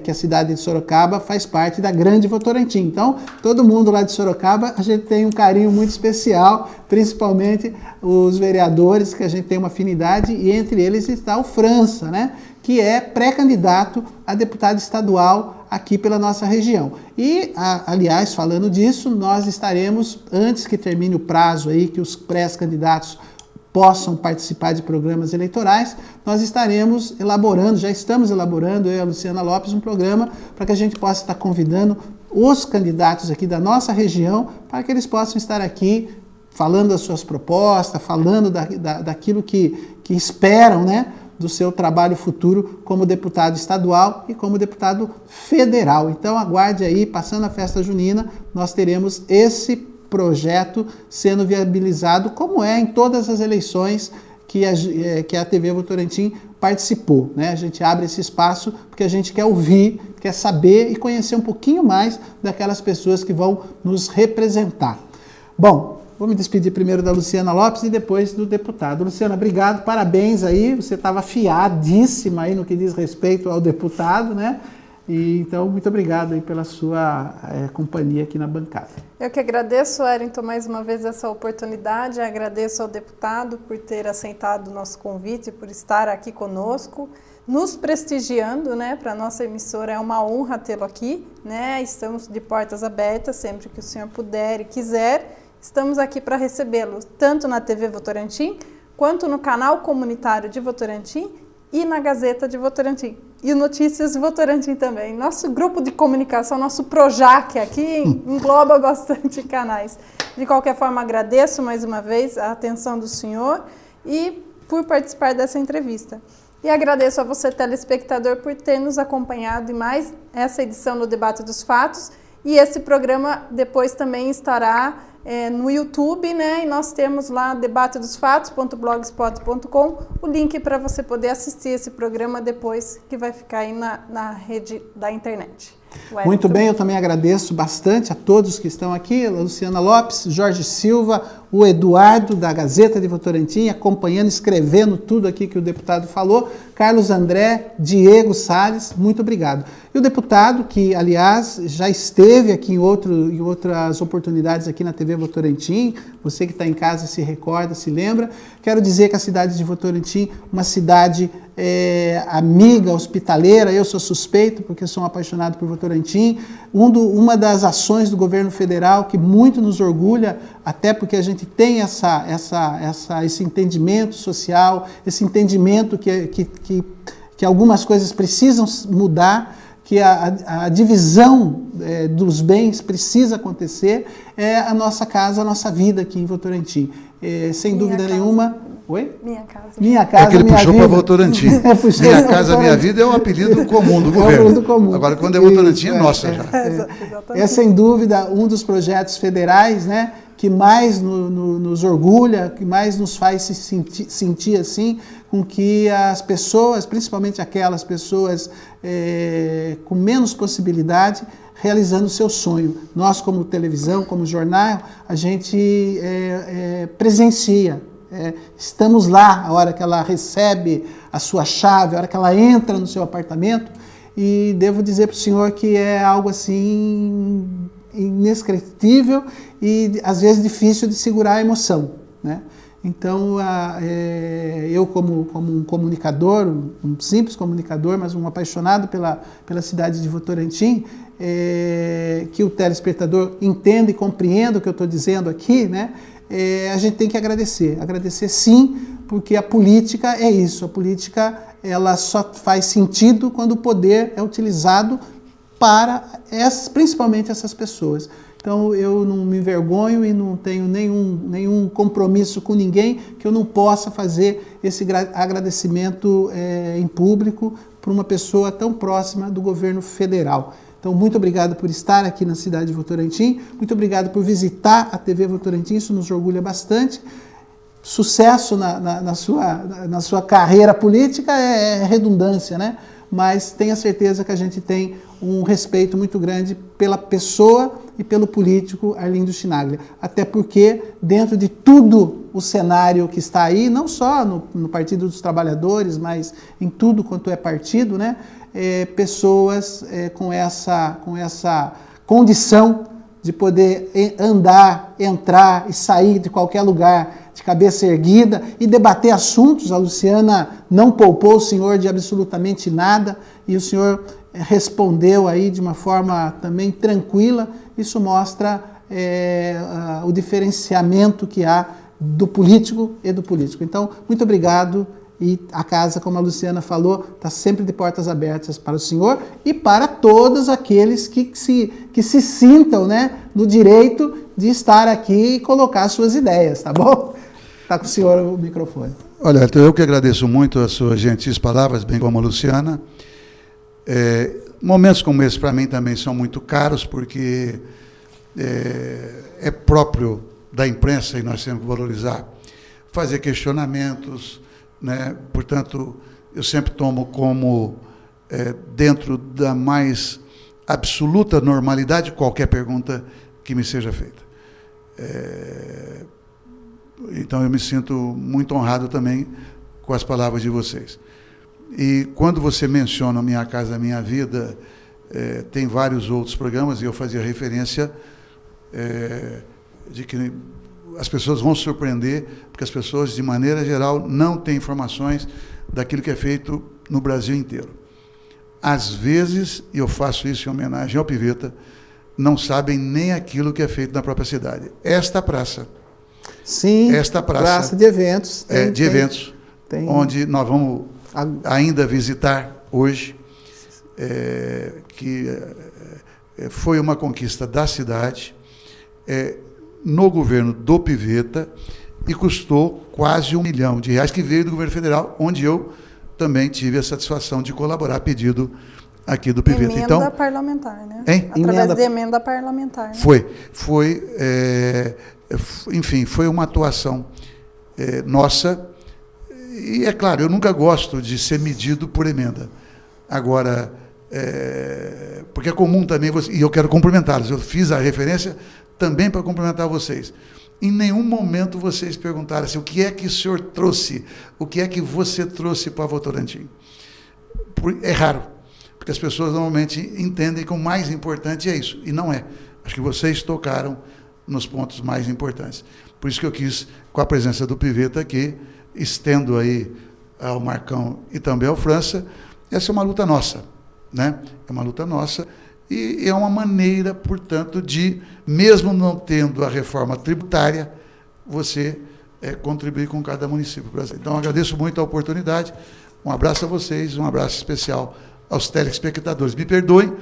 que a cidade de Sorocaba faz parte da Grande Votorantim. Então, todo mundo lá de Sorocaba, a gente tem um carinho muito especial, principalmente os vereadores, que a gente tem uma afinidade, e entre eles está o França, né, que é pré-candidato a deputado estadual aqui pela nossa região. E, aliás, falando disso, nós estaremos, antes que termine o prazo aí, que os pré-candidatos possam participar de programas eleitorais, nós estaremos elaborando, já estamos elaborando, eu e a Luciana Lopes, um programa para que a gente possa estar convidando os candidatos aqui da nossa região, para que eles possam estar aqui falando das suas propostas, falando daquilo que esperam, né, do seu trabalho futuro como deputado estadual e como deputado federal. Então aguarde aí, passando a festa junina, nós teremos esse projeto sendo viabilizado, como é em todas as eleições que a TV Votorantim participou, né? A gente abre esse espaço porque a gente quer ouvir, quer saber e conhecer um pouquinho mais daquelas pessoas que vão nos representar. Bom, vou me despedir primeiro da Luciana Lopes e depois do deputado. Luciana, obrigado, parabéns aí, você estava afiadíssima aí no que diz respeito ao deputado, né? E, então, muito obrigado aí pela sua companhia aqui na bancada. Eu que agradeço, Wellington, mais uma vez essa oportunidade, agradeço ao deputado por ter aceitado o nosso convite, por estar aqui conosco, nos prestigiando, né? Para a nossa emissora é uma honra tê-lo aqui, né? Estamos de portas abertas, sempre que o senhor puder e quiser, estamos aqui para recebê-lo, tanto na TV Votorantim, quanto no canal comunitário de Votorantim e na Gazeta de Votorantim. E Notícias Votorantim também. Nosso grupo de comunicação, nosso Projac aqui engloba bastante canais. De qualquer forma, agradeço mais uma vez a atenção do senhor e por participar dessa entrevista. E agradeço a você, telespectador, por ter nos acompanhado em mais essa edição do Debate dos Fatos. E esse programa depois também estará no YouTube, né? E nós temos lá debatedosfatos.blogspot.com, o link para você poder assistir esse programa depois, que vai ficar aí na rede da internet. Muito bem, eu também agradeço bastante a todos que estão aqui, a Luciana Lopes, Jorge Silva, o Eduardo da Gazeta de Votorantim, acompanhando, escrevendo tudo aqui que o deputado falou, Carlos André, Diego Salles, muito obrigado. E o deputado, que aliás já esteve aqui em outras oportunidades aqui na TV Votorantim, você que está em casa se recorda, se lembra, quero dizer que a cidade de Votorantim, uma cidade amiga, hospitaleira, eu sou suspeito porque sou um apaixonado por Votorantim, uma das ações do governo federal que muito nos orgulha, até porque a gente tem esse entendimento social, esse entendimento que algumas coisas precisam mudar, que a divisão dos bens precisa acontecer, é a nossa casa, a nossa vida aqui em Votorantim. Sem dúvida nenhuma... Oi? Minha casa. Minha casa, é que ele minha puxou vida. para Votorantim. Minha casa, minha vida é um apelido comum do governo. É um apelido comum. Agora, quando é Votorantim, é nossa já. É sem dúvida um dos projetos federais, né, que mais nos orgulha, que mais nos faz se sentir assim, com que as pessoas, principalmente aquelas pessoas com menos possibilidade, realizando o seu sonho. Nós, como televisão, como jornal, a gente presencia. Estamos lá a hora que ela recebe a sua chave, a hora que ela entra no seu apartamento, e devo dizer para o senhor que é algo assim inesquecível e às vezes difícil de segurar a emoção, né? Então, eu como um comunicador, um simples comunicador, mas um apaixonado pela cidade de Votorantim, que o telespectador entenda e compreenda o que eu estou dizendo aqui, né? A gente tem que agradecer sim, porque a política é isso, a política ela só faz sentido quando o poder é utilizado para principalmente essas pessoas. Então eu não me envergonho e não tenho nenhum compromisso com ninguém que eu não possa fazer esse agradecimento em público para uma pessoa tão próxima do governo federal. Então, muito obrigado por estar aqui na cidade de Votorantim, muito obrigado por visitar a TV Votorantim, isso nos orgulha bastante. Sucesso na sua carreira política é redundância, né? Mas tenha certeza que a gente tem um respeito muito grande pela pessoa e pelo político Arlindo Chinaglia. Até porque, dentro de tudo o cenário que está aí, não só no Partido dos Trabalhadores, mas em tudo quanto é partido, né? Pessoas com essa condição de poder andar, entrar e sair de qualquer lugar de cabeça erguida e debater assuntos. A Luciana não poupou o senhor de absolutamente nada e o senhor respondeu aí de uma forma também tranquila. Isso mostra o diferenciamento que há do político e do político. Então, muito obrigado. E a casa, como a Luciana falou, está sempre de portas abertas para o senhor e para todos aqueles que se sintam, né, no direito de estar aqui e colocar suas ideias, tá bom? Está com o senhor o microfone. Olha, então eu que agradeço muito as suas gentis palavras, bem como a Luciana. Momentos como esse, para mim, também são muito caros, porque é próprio da imprensa, e nós temos que valorizar, fazer questionamentos, né? Portanto, eu sempre tomo como, dentro da mais absoluta normalidade, qualquer pergunta que me seja feita. Então, eu me sinto muito honrado também com as palavras de vocês. E quando você menciona Minha Casa Minha Vida, tem vários outros programas, e eu fazia referência de que as pessoas vão se surpreender, porque as pessoas, de maneira geral, não têm informações daquilo que é feito no Brasil inteiro. Às vezes, e eu faço isso em homenagem ao Piveta, não sabem nem aquilo que é feito na própria cidade. Esta praça. Sim, esta praça de eventos. Eventos, onde nós vamos ainda visitar hoje, que foi uma conquista da cidade, no governo do Piveta, e custou quase R$1 milhão, que veio do governo federal, onde eu também tive a satisfação de colaborar a pedido aqui do Piveta. Emenda parlamentar, né? Hein? Através de emenda parlamentar. Né? Foi enfim, foi uma atuação nossa. E é claro, eu nunca gosto de ser medido por emenda. Agora, porque é comum também, e eu quero cumprimentá-los, eu fiz a referência também para cumprimentar vocês. Em nenhum momento vocês perguntaram assim, o que é que o senhor trouxe, o que é que você trouxe para Votorantim? É raro, porque as pessoas normalmente entendem que o mais importante é isso, e não é. Acho que vocês tocaram nos pontos mais importantes. Por isso que eu quis, com a presença do Piveta aqui, estendo aí ao Marcão e também ao França, essa é uma luta nossa, né? É uma luta nossa e é uma maneira, portanto, de, mesmo não tendo a reforma tributária, você contribuir com cada município brasileiro. Então, agradeço muito a oportunidade, um abraço a vocês, um abraço especial aos telespectadores. Me perdoem,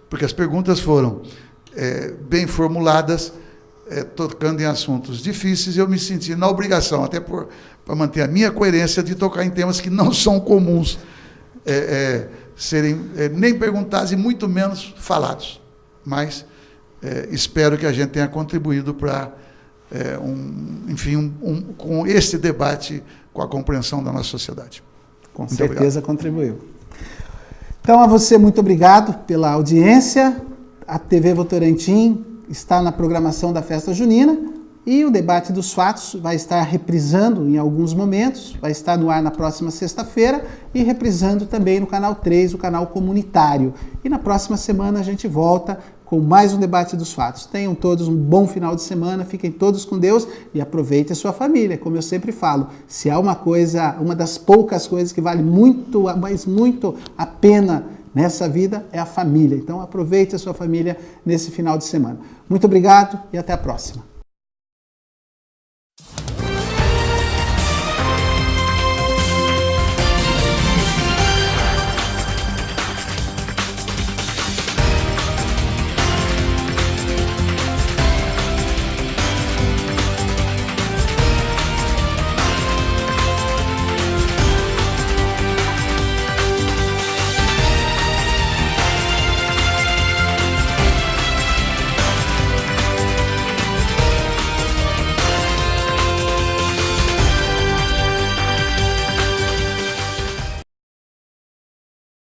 porque as perguntas foram bem formuladas, tocando em assuntos difíceis, eu me senti na obrigação, até para manter a minha coerência, de tocar em temas que não são comuns serem nem perguntados e muito menos falados. Mas espero que a gente tenha contribuído para, com esse debate, com a compreensão da nossa sociedade. Com certeza contribuiu. Então, a você, muito obrigado pela audiência. A TV Votorantim está na programação da Festa Junina e o debate dos fatos vai estar reprisando em alguns momentos, vai estar no ar na próxima sexta-feira e reprisando também no canal 3, o canal comunitário. E na próxima semana a gente volta com mais um debate dos fatos. Tenham todos um bom final de semana, fiquem todos com Deus e aproveitem a sua família. Como eu sempre falo, se há uma das poucas coisas que vale muito, mas muito a pena nessa vida é a família. Então aproveite a sua família nesse final de semana. Muito obrigado e até a próxima.